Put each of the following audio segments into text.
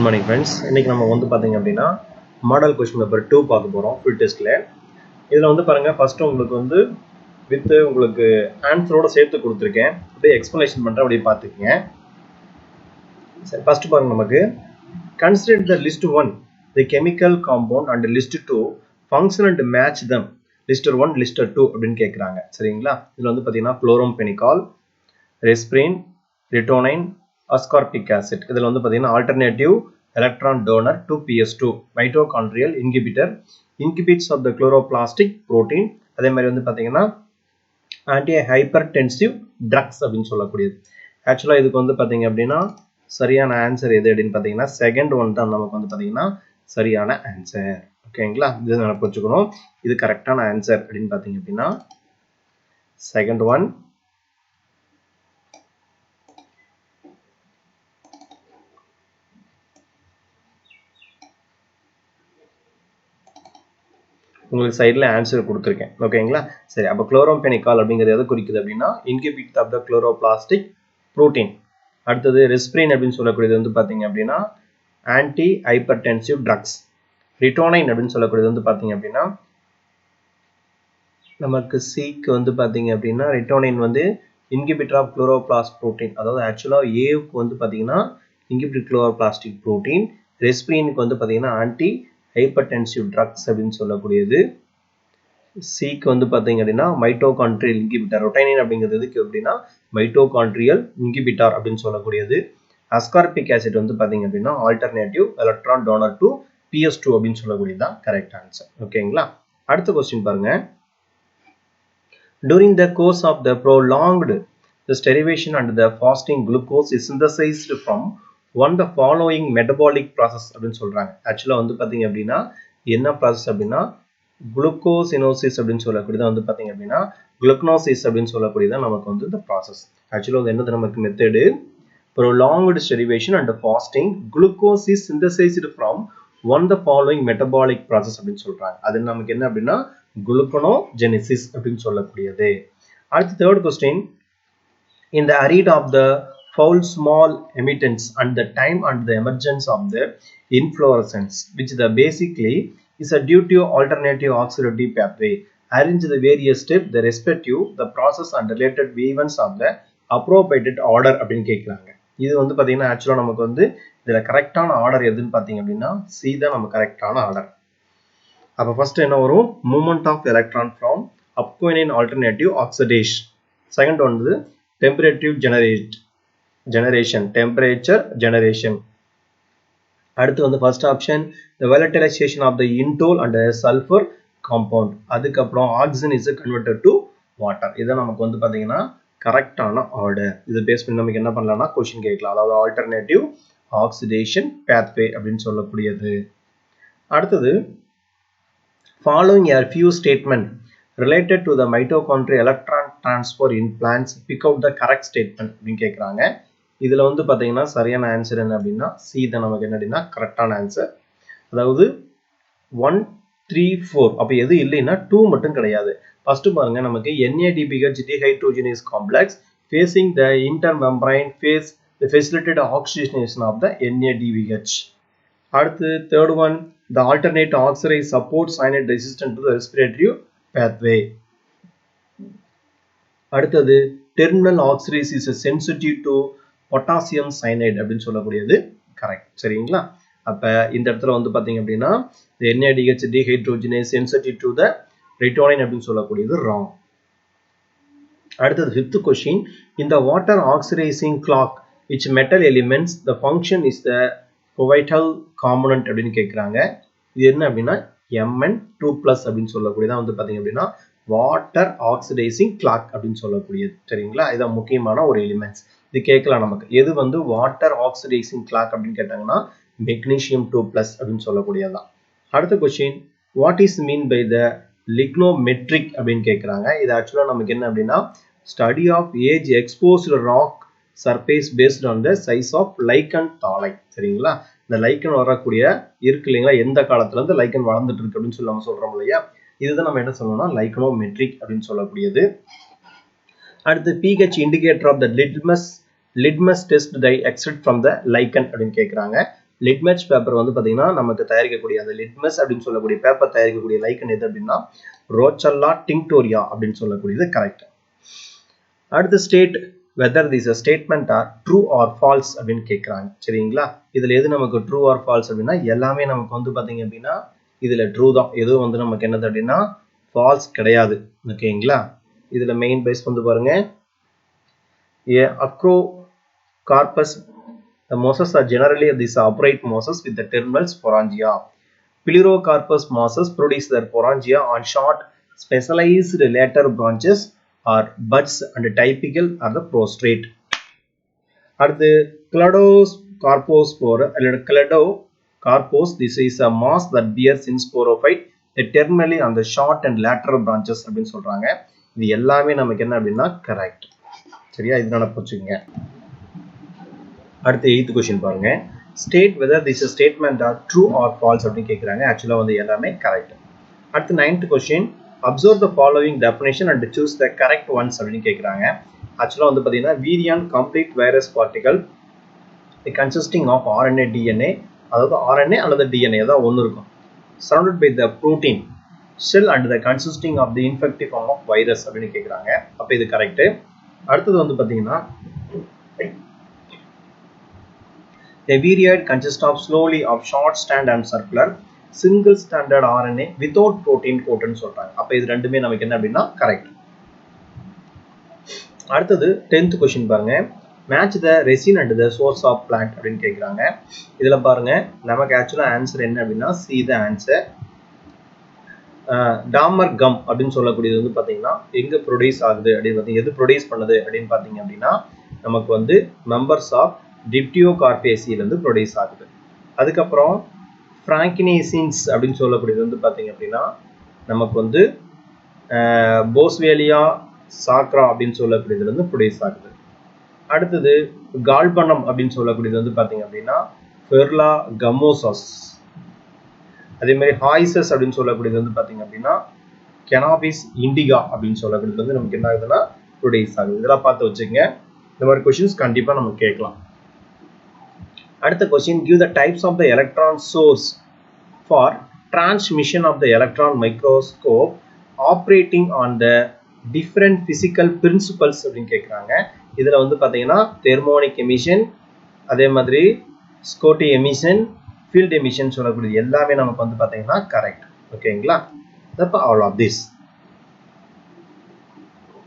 morning friends. இன்னைக்கு நம்ம வந்து பாத்தீங்க அப்படினா மாடல் क्वेश्चन பேப்பர் 2 பார்க்க போறோம் ஃபுல் டெஸ்ட்ல. இதுல வந்து பாருங்க ஃபர்ஸ்ட் உங்களுக்கு வந்து வித் உங்களுக்கு ஆன்சரோட சேர்த்து கொடுத்திருக்கேன். அப்படியே எக்ஸ்பிளனேஷன் பண்றேன், அப்படியே பாத்துக்கங்க. சரி, ஃபர்ஸ்ட் பாருங்க நமக்கு consider the list 1 the chemical compound and list 2 function and match them. list 1 list 2 அப்படினு கேக்குறாங்க. சரிங்களா? இதுல வந்து பாத்தீங்கன்னா chloromphenicol, Risperidine, Ritonine, ascorbic acid. இதில் வந்து பார்த்தீங்கன்னா alternative electron donor to PS2, mitochondrial inhibitor, inhibits of the chloroplastic protein. அதே மாதிரி வந்து பார்த்தீங்கன்னா anti hypertensive drugs அப்படின்னு சொல்லக்கூடியது. ஆக்சுவலாக இதுக்கு வந்து பார்த்தீங்க அப்படின்னா சரியான ஆன்சர் எது அப்படின்னு பார்த்தீங்கன்னா செகண்ட் ஒன் தான் நமக்கு வந்து பார்த்தீங்கன்னா சரியான ஆன்சர். ஓகேங்களா? இது நினைப்பு வச்சுக்கணும். இது கரெக்டான ஆன்சர் அப்படின்னு பார்த்தீங்க அப்படின்னா செகண்ட் ஒன். உங்களுக்கு சைடில் ஆன்சர் கொடுத்துருக்கேன். ஓகேங்களா? சரி, அப்போ குளோரோம்பெனிகால் அப்படிங்கிறது எதை குறிக்குது அப்படின்னா இன்ஹிபிட் ஆஃப் த குளோரோபிளாஸ்டிக் புரோட்டீன். அடுத்தது ரெஸ்பிரின் அப்படின்னு சொல்லக்கூடியது வந்து பார்த்தீங்க அப்படின்னா ஆன்டி ஹைப்பர்டென்சிவ் ட்ரக்ஸ். ரிட்டோனைன் அப்படின்னு சொல்லக்கூடியது வந்து பார்த்தீங்க அப்படின்னா நமக்கு சிக்கு வந்து பார்த்தீங்க அப்படின்னா ரிட்டோனைன் வந்து இன்ஹிபிட்டர் ஆஃப் குளோரோபிளாஸ்ட் புரோட்டீன். அதாவது ஆக்சுவலாக ஏவுக்கு வந்து பார்த்தீங்கன்னா இன்ஹிபிட் குளோரோபிளாஸ்டிக் புரோட்டீன். ரெஸ்பிரினுக்கு வந்து பார்த்தீங்கன்னா ஆன்டி ஹைப்பர்டென்சிவ் ட்ரக்ஸ் அப்படின்னு சொல்லக்கூடியது. சிக்கு வந்து பார்த்தீங்க அப்படின்னா மைட்டோகாண்ட்ரியல் இன்ஹிபிட்டர். ரொட்டைனின் அப்படிங்கிறது எதுக்கு அப்படின்னா மைட்டோகாண்ட்ரியல் இன்ஹிபிட்டர் அப்படின்னு சொல்லக்கூடியது. அஸ்கார்பிக் ஆசிட் வந்து பார்த்தீங்க அப்படின்னா alternative electron toner to PS2 அப்படின்னு சொல்லக்கூடியது தான் கரெக்ட் ஆன்சர். ஓகேங்களா? அடுத்த கொஸ்டின் பாருங்க. During the course of the prolonged starvation and the fasting, glucose is synthesized from one the following metabolic process அப்படின்னு சொல்றாங்க. ஆக்சுவலா வந்து பாத்தீங்க அப்படின்னா என்ன ப்ராசஸ் அப்படின்னா குளுக்கோசினோசிஸ் அப்படின்னு சொல்லக்கூடியது வந்து பாத்தீங்க அப்படின்னா குளுக்கனோசிஸ் அப்படின்னு சொல்லக்கூடியது நமக்கு வந்து இந்த ப்ராசஸ். ஆக்சுவலா அது என்னது நமக்கு method prolonged starvation and fasting, glucose is synthesized from one the following metabolic process அப்படின்னு சொல்றாங்க. அது நமக்கு என்ன அப்படின்னா குளுக்கனோஜெனிசிஸ் அப்படின்னு சொல்லக்கூடியது. அடுத்த third question, in the arid of the foul small emittents and the time and the emergence of the inflorescence, which the basically is a due to alternative oxidative pathway, arrange the various steps the respective the process and related events of the appropriate order அப்படின்னு கேட்கலாங்க. இது வந்து பார்த்தீங்கன்னா ஆக்சுவலாக நமக்கு வந்து இதில் கரெக்டான ஆர்டர் எதுன்னு பார்த்தீங்க அப்படின்னா சி தான் நம்ம கரெக்டான ஆர்டர். அப்போ ஃபர்ஸ்ட் என்ன வரும்? மூவ்மெண்ட் ஆஃப் எலக்ட்ரான் ஃப்ரம் அப்கோயினின் ஆல்டர்னேட்டிவ் ஆக்சிடேஷன். செகண்ட் வந்து டெம்பரேட்டிவ் ஜெனரேஷன் டெம்பரேச்சர் ஜெனரேஷன். அடுத்து வந்து first option the volatilization of the indole and sulfur compound. அதுக்கப்புறம் oxygen is converted to water. இதை நமக்கு வந்து பார்த்தீங்கன்னா கரெக்டான ஆர்டர். இது பேஸ் பண்ணி நமக்கு என்ன பண்ணலாம்னா கொஸ்டின் கேட்கலாம். அதாவது ஆல்டர்னேட்டிவ் ஆக்சிடேஷன் பாத்வே அப்படின்னு சொல்லக்கூடியது. அடுத்தது following a few statement related to the mitochondrial electron transfer in plants, pick out the correct statement அப்படின்னு கேட்குறாங்க. இதில் வந்து பார்த்தீங்கன்னா சரியான ஆன்சர் என்ன அப்படின்னா சி தான் நமக்கு என்ன அப்படின்னா கரெக்டான ஆன்சர். அதாவது 1, 3, 4 அப்போ எது இல்லைன்னா 2 மட்டும் கிடையாது. ஃபர்ஸ்ட் பாருங்க நமக்கு NADPH dehydrogenase complex facing the intermembrane phase the facilitated oxygenation of the NADPH. அடுத்து third one the alternate oxidase support cyanide resistant to the respiratory pathway. அடுத்தது terminal oxidase is sensitive to potassium cyanide அப்படின்னு சொல்லக்கூடியது correct. சரிங்களா? அப்ப இந்த இடத்துல வந்து பாத்தீங்க அப்படின்னா NADH dehydrogenase sensitive to the ritonine அப்படின்னு சொல்லக்கூடியது wrong. அடுத்தது fifth question, in the water oxidizing clock which metal elements the function is the covital component அப்படின்னு கேட்குறாங்க. இது என்ன அப்படின்னா Mn2+ அப்படின்னு சொல்லக்கூடியதான் வந்து பாத்தீங்க அப்படின்னா வாட்டர் ஆக்சிடைசிங் கிளாக் அப்படின்னு சொல்லக்கூடியது. சரிங்களா? இதான் முக்கியமான ஒரு எலிமெண்ட்ஸ். இது கேட்கலாம் நமக்கு. எது வந்து வாட்டர் ஆக்சிடைசிங் கிளாக் அப்படின்னு கேட்டாங்கன்னா மெக்னீசியம் 2+ அப்படின்னு சொல்லக்கூடியதான். அடுத்த question, what is mean by the lichenometric அப்படின்னு கேட்குறாங்க. இது ஆக்சுவலாக நமக்கு என்ன அப்படின்னா study of age exposed rock surface based on the size of lichen தாளை. சரிங்களா? இந்த லைக்கன் வரக்கூடிய இருக்கு இல்லைங்களா, எந்த காலத்துல இருந்து லைக்கன் வளர்ந்துட்டு இருக்கு அப்படின்னு சொல்லி நம்ம சொல்றோம் இல்லையா, இதுதான் நம்ம என்ன சொல்லணும்னா லைக்கனோமெட்ரிக் அப்படின்னு சொல்லக்கூடியது. அடுத்து pH indicator of the litmus test they extract from the lichen அப்படின்னு கேட்குறாங்க. லிட்மஸ் பேப்பர் வந்து பார்த்தீங்கன்னா நமக்கு தயாரிக்கக்கூடிய அந்த லிட்மஸ் அப்படின்னு சொல்லக்கூடிய பேப்பர் தயாரிக்கக்கூடிய லைக்கன் எது அப்படின்னா ரோச்சல்லா டிங்டோரியா அப்படின்னு சொல்லக்கூடியது கரெக்ட். அடுத்து state whether this statement are true or false அப்படின்னு கேட்குறாங்க. சரிங்களா, இதில் எது நமக்கு ட்ரூ ஆர் ஃபால்ஸ் அப்படின்னா எல்லாமே நமக்கு வந்து பார்த்தீங்க அப்படின்னா இதில் ட்ரூ தான். எதுவும் வந்து நமக்கு என்னது அப்படின்னா ஃபால்ஸ் கிடையாது. ஓகேங்களா, இதில் மெயின் பேஸ் வந்து பாருங்க Acrocarpus. The mosses are generally these upright mosses with the terminal sporangia. Plerocarpus mosses produce their sporangia on short, specialized later branches or buds and typical are the prostrate. அடுத்து Cladocarpospore அல்லது Cladocarpos, this is a moss that bears in sporophyte terminally on the short and lateral branches அப்படின்னு சொல்றாங்க. இது எல்லாமே நமக்கு என்ன அப்படின்னா correct. சரியா, இதனால புரிஞ்சுக்கங்க. அடுத்து 8th கொஸ்டின் பாருங்க. State whether this statement are true or false அப்படின்னு கேட்குறாங்க. ஆக்சுவலாக வந்து எல்லாமே கரெக்ட். அடுத்து 9th question observe the following definition and choose the correct ones அப்படின்னு கேட்குறாங்க. ஆக்சுவலாக வந்து பார்த்தீங்கன்னா virion complete virus particle consisting of RNA DNA, அதாவது RNA அல்லது DNA ஏதாவது ஒன்று இருக்கும், surrounded by the protein cell and the consisting of the infective form of virus அப்படின்னு கேட்குறாங்க. அப்போ இது கரெக்டு. அடுத்தது வந்து பார்த்தீங்கன்னா a viriad consists of slowly of short stand and circular single stranded RNA without protein coat ன்னு சொல்றாங்க. அப்ப இது ரெண்டுமே நமக்கு என்ன அப்படின்னா கரெக்ட். அடுத்தது 10th கொஸ்டின் பாருங்க. Match the resin and the source of plant அப்படின்னு கேட்குறாங்க. இதுல பாருங்க நமக்கு ஆக்சுவலா ஆன்சர் என்ன அப்படின்னா C the answer. Dammar gum அப்படின்னு சொல்லக்கூடியது வந்து பார்த்தீங்கன்னா எங்க ப்ரொடியூஸ் ஆகுது அப்படின்னு பார்த்தீங்க, எது ப்ரொடியூஸ் பண்ணுது அப்படின்னு பார்த்தீங்க அப்படின்னா நமக்கு வந்து மெம்பர்ஸ் ஆஃப் டிப்டியோகார்பேசியிலிருந்து ப்ரொடியூஸ் ஆகுது. அதுக்கப்புறம் ஃப்ராங்கினேசின்ஸ் அப்படின்னு சொல்லக்கூடியது வந்து பார்த்தீங்க அப்படின்னா நமக்கு வந்து போஸ்வேலியா சாக்ரா அப்படின்னு சொல்லக்கூடியதுலேருந்து ப்ரொடியூஸ் ஆகுது. அடுத்தது கால்பனம் அப்படின்னு சொல்லக்கூடியது வந்து பார்த்தீங்க அப்படின்னா ஃபெர்லா கமோசஸ். அதே மாதிரி ஹாய்சஸ் அப்படின்னு சொல்லக்கூடியது வந்து பார்த்தீங்க அப்படின்னா கெனாபிஸ் இண்டிகா அப்படின்னு சொல்லக்கூடியது வந்து நமக்கு என்ன ஆகுதுன்னா ப்ரொடியூஸ் ஆகுது. இதெல்லாம் பார்த்து வச்சுக்கோங்க. இந்த மாதிரி கொஸ்டின்ஸ் கண்டிப்பாக நம்ம கேட்கலாம். அடுத்த question, give the types of the electron source for transmission of the electron microscope operating on the different physical principles அப்படின்னு கேட்குறாங்க. இதில் வந்து பார்த்தீங்கன்னா தெர்மோனிக் எமிஷன், அதே மாதிரி ஸ்கோட்டி எமிஷன், ஃபீல்ட் எமிஷன் சொல்லக்கூடியது எல்லாமே நமக்கு வந்து பார்த்தீங்கன்னா கரெக்ட். ஓகேங்களா, அப்போ ஆல் ஆஃப் திஸ்.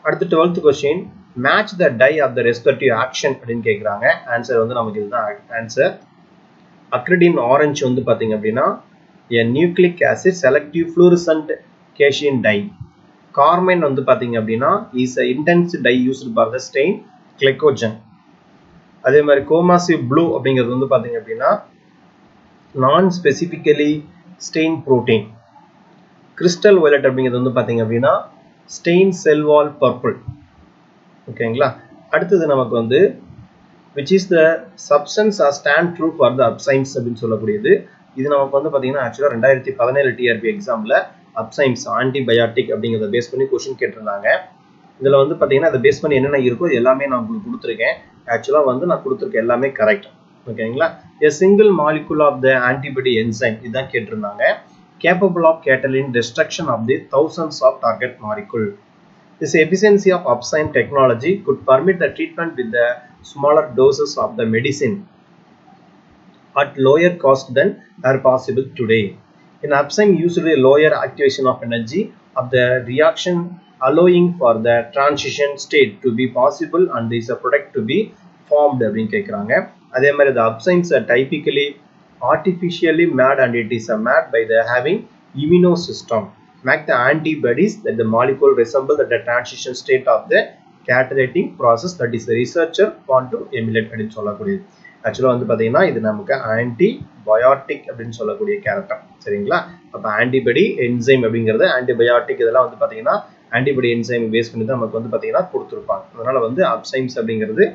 அடுத்து 12th question, match the dye of the respective action அப்படின்னு கேட்குறாங்க. ஆன்சர் வந்து நமக்கு இதுதான் ஆன்சர். அக்ரிடின் ஆரஞ்சு வந்து பார்த்தீங்க அப்படின்னா a nucleic acid selective fluorescent cation dye. Carmine வந்து பார்த்தீங்க அப்படின்னா is a intense dye used for the stain glycogen. அதே மாதிரி கோமாசிவ் ப்ளூ அப்படிங்கிறது வந்து பார்த்தீங்க அப்படின்னா நான் specifically stain protein. Crystal violet அப்படிங்கிறது வந்து பார்த்தீங்க அப்படின்னா ஸ்டெயின் செல் வால் பர்பிள். ஓகேங்களா, அடுத்தது நமக்கு வந்து which is the substance or stand true for the upsymes அப்படின்னு சொல்லக்கூடியது. இது நமக்கு வந்து பார்த்தீங்கன்னா ஆக்சுவலாக 2017 TRP எக்ஸாமில் அப்சைம்ஸ் ஆன்டிபயாட்டிக் அப்படிங்கிறத பேஸ் பண்ணி கொஸ்டின் கேட்டிருந்தாங்க. இதில் வந்து பார்த்தீங்கன்னா அதை பேஸ் பண்ணி என்னென்ன இருக்கோ எல்லாமே நான் உங்களுக்கு கொடுத்துருக்கேன். ஆக்சுவலாக வந்து நான் கொடுத்துருக்கேன் எல்லாமே கரெக்ட். ஓகேங்களா, a single molecule of the antibody enzyme இதுதான் கேட்டிருந்தாங்க. capable of catalyzing destruction of the thousands of target molecule. This efficiency of upsyme technology could permit the treatment with the smaller doses of the medicine at lower cost than are possible today. In upsyme usually lower activation of energy of the reaction allowing for the transition state to be possible and is a product to be formed அப்படின்னு கேட்குறாங்க. அதே மாதிரி the upsymes are typically artificially made and it is made by the having immunosystem make the antibodies that the molecule resemble the transition state of the catalytic process that is the researcher want to emulate அப்படின்னு சொல்லக்கூடியது. ஆக்சுவலாக வந்து பார்த்தீங்கன்னா இது நமக்கு antibiotic அப்படின்னு சொல்லக்கூடிய character. சரிங்களா, அப்போ ஆன்டிபடி என்சைம் அப்படிங்கிறது ஆன்டிபயோட்டிக் இதெல்லாம் வந்து பார்த்தீங்கன்னா ஆன்டிபடி என்சைம் பேஸ் பண்ணி தான் நமக்கு வந்து பார்த்தீங்கன்னா கொடுத்துருப்பாங்க. அதனால வந்து அப்சைம்ஸ் அப்படிங்கிறது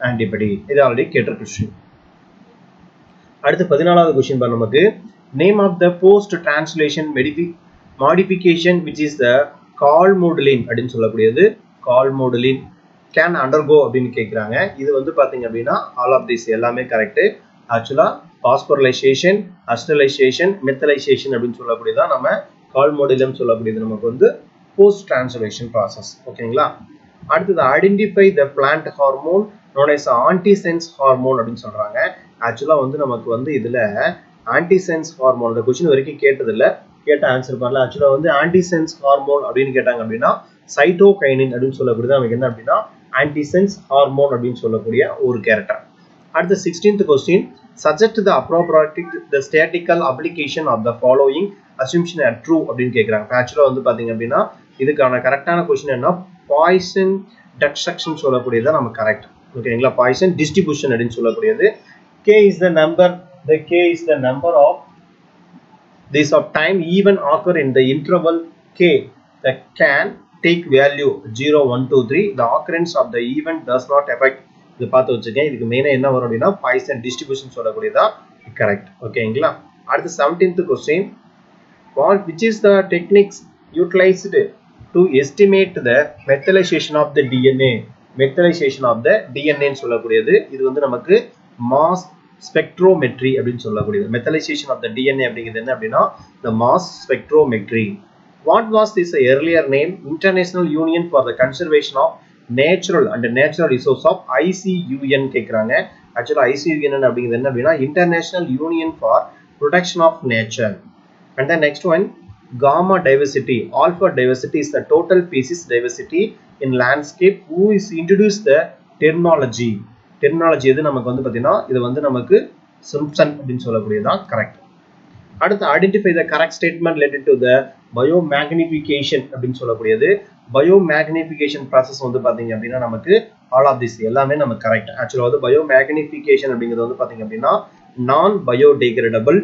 ஆன்டிபடி. இது ஆல்ரெடி கேட்ட கொஸ்டின். அடுத்து 14வது கொஸ்டின் பாருங்க. நமக்கு name of the post translation modification which is the calmodulin அப்படின்னு சொல்லக்கூடியது. calmodulin can undergo அப்படின்னு கேட்குறாங்க. இது வந்து பார்த்தீங்க அப்படின்னா ஆல் ஆஃப் திஸ் எல்லாமே கரெக்ட். ஆக்சுவலா பாஸ்போரிலேஷன், அசிடைலேஷன், மெத்தலைசேஷன் அப்படின்னு சொல்லக்கூடியதான் நம்ம கால்மோடிலம் சொல்லக்கூடியது நமக்கு வந்து போஸ்ட் டிரான்ஸ்லேஷன் ப்ராசஸ். ஓகேங்களா? அடுத்தது identify the plant hormone known as antisense hormone அப்படின்னு சொல்றாங்க. ஆக்சுவலா வந்து நமக்கு வந்து இதுல ஆன்டிசென்ஸ் ஹார்மோன் இந்த क्वेश्चन வரைக்கும் கேட்டதில்ல, கேட்ட ஆன்சர் பண்ணல. ஆக்சுவலா வந்து ஆன்டிசென்ஸ் ஹார்மோன் அப்படின்னு கேட்டாங்க அப்படின்னா சைட்டோகைனின் அப்படின்னு சொல்லக்கூடியது நமக்கு என்ன அப்படின்னா ஆன்டிசென்ஸ் ஹார்மோன் அப்படின்னு சொல்லக்கூடிய ஒரு கேரக்டர். அடுத்த 16th question, suggest the appropriate the statistical application of the following assumption are true அப்படின்னு கேக்குறாங்க. ஆக்சுவலா வந்து பாத்தீங்க அப்படின்னா இதுக்கான கரெக்டான क्वेश्चन என்ன, பாய்சன் டிஸ்ட்ரக்ஷன் சொல்லக்கூடியது நம்ம கரெக்ட். ஓகேங்களா? பாய்சன் டிஸ்ட்ரிபியூஷன் அப்படின்னு சொல்லக்கூடியது. k is the number of this of time even occur in the interval k that can take value 0 1 2 3. The occurrence of the event does not affect. இது பார்த்து வச்சுக்கேன். இதுக்கு மெயினா என்ன வரும் அப்படின்னா பாய்சன் டிஸ்ட்ரிபியூஷன் சொல்லக்கூடியதா கரெக்ட். ஓகேங்களா? அடுத்து 17th question, which is the techniques utilized to estimate the methylation of the DNA? Methylation of the DNA சொல்லக்கூடியது. இது வந்து நமக்கு மாஸ் ஸ்பெக்ட்ரோமெட்ரி அப்படின்னு சொல்லக்கூடியது. மெத்தலைசேஷன் ஆஃப் த DNA அப்படிங்கிறது என்ன அப்படின்னா the mass spectrometry. What was this earlier name? International Union for the Conservation of Natural and Natural Resources of ICUN கேக்குறாங்க. ஆக்சுவலா ICUN அப்படிங்கிறது என்ன அப்படின்னா International Union for Protection of Nature. And the next one, gamma diversity, alpha diversity is the total species diversity in landscape. Who is introduced the terminology எது நமக்கு வந்து பாத்தீங்கன்னா இது வந்து நமக்கு சிம்ப்சன் அப்படின்னு சொல்லக்கூடியதான் கரெக்ட். அடுத்து identify the correct statement related to the biomagnification அப்படின்னு சொல்லக்கூடியது. பயோமேக்னிஃபிகேஷன் ப்ராசஸ் வந்து பாத்தீங்க அப்படின்னா நமக்கு ஆல் ஆஃப் திஸ் எல்லாமே நமக்கு கரெக்ட். ஆக்சுவலா வந்து பயோமேக்னிஃபிகேஷன் அப்படிங்கிறது வந்து பாத்தீங்க அப்படின்னா non biodegradable,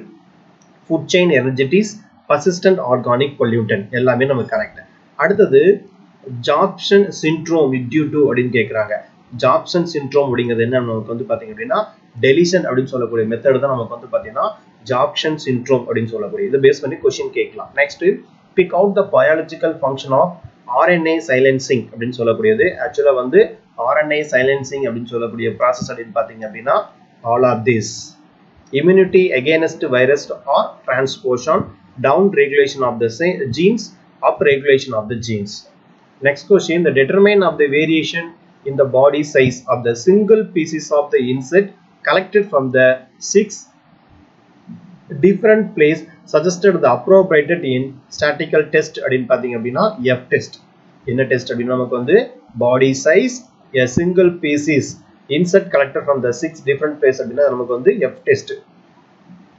food chain energetics, persistent organic pollutant எல்லாமே நமக்கு கரெக்ட். அடுத்தது ஜாப்சன் சிண்ட்ரோம் டியூ டு அப்படின்னு கேட்குறாங்க. ஜாப்சன் சிண்ட்ரோம் அப்படிங்கிறது என்ன நமக்கு வந்து பார்த்தீங்க அப்படின்னா டெலிஷன் அப்படின்னு சொல்லக்கூடிய மெத்தட் தான் நமக்கு வந்து பார்த்தீங்கன்னா ஜாப்சன் சிண்ட்ரோம் அப்படின்னு சொல்லக்கூடிய இதை பேஸ் பண்ணி கொஸ்டின் கேட்கலாம். Next, pick out the biological function of RNA silencing அப்படின்னு சொல்லக்கூடியது. ஆக்சுவலா வந்து RNA சைலன்சிங் அப்படின்னு சொல்லக்கூடிய ப்ராசஸ் அப்படின்னு பார்த்தீங்க அப்படின்னா all of this immunity against virus or transposition, down regulation of the genes, up regulation of the genes. Next question, the determine of the variation in the body size of the single pieces of the insect collected from the 6 different place suggested the appropriate in statistical test அப்படினு பாத்தீங்க அப்படின்னா F test. என்ன test அப்படினா நமக்கு வந்து body size a single pieces insect collected from the 6 different place அப்படினா நமக்கு வந்து F test.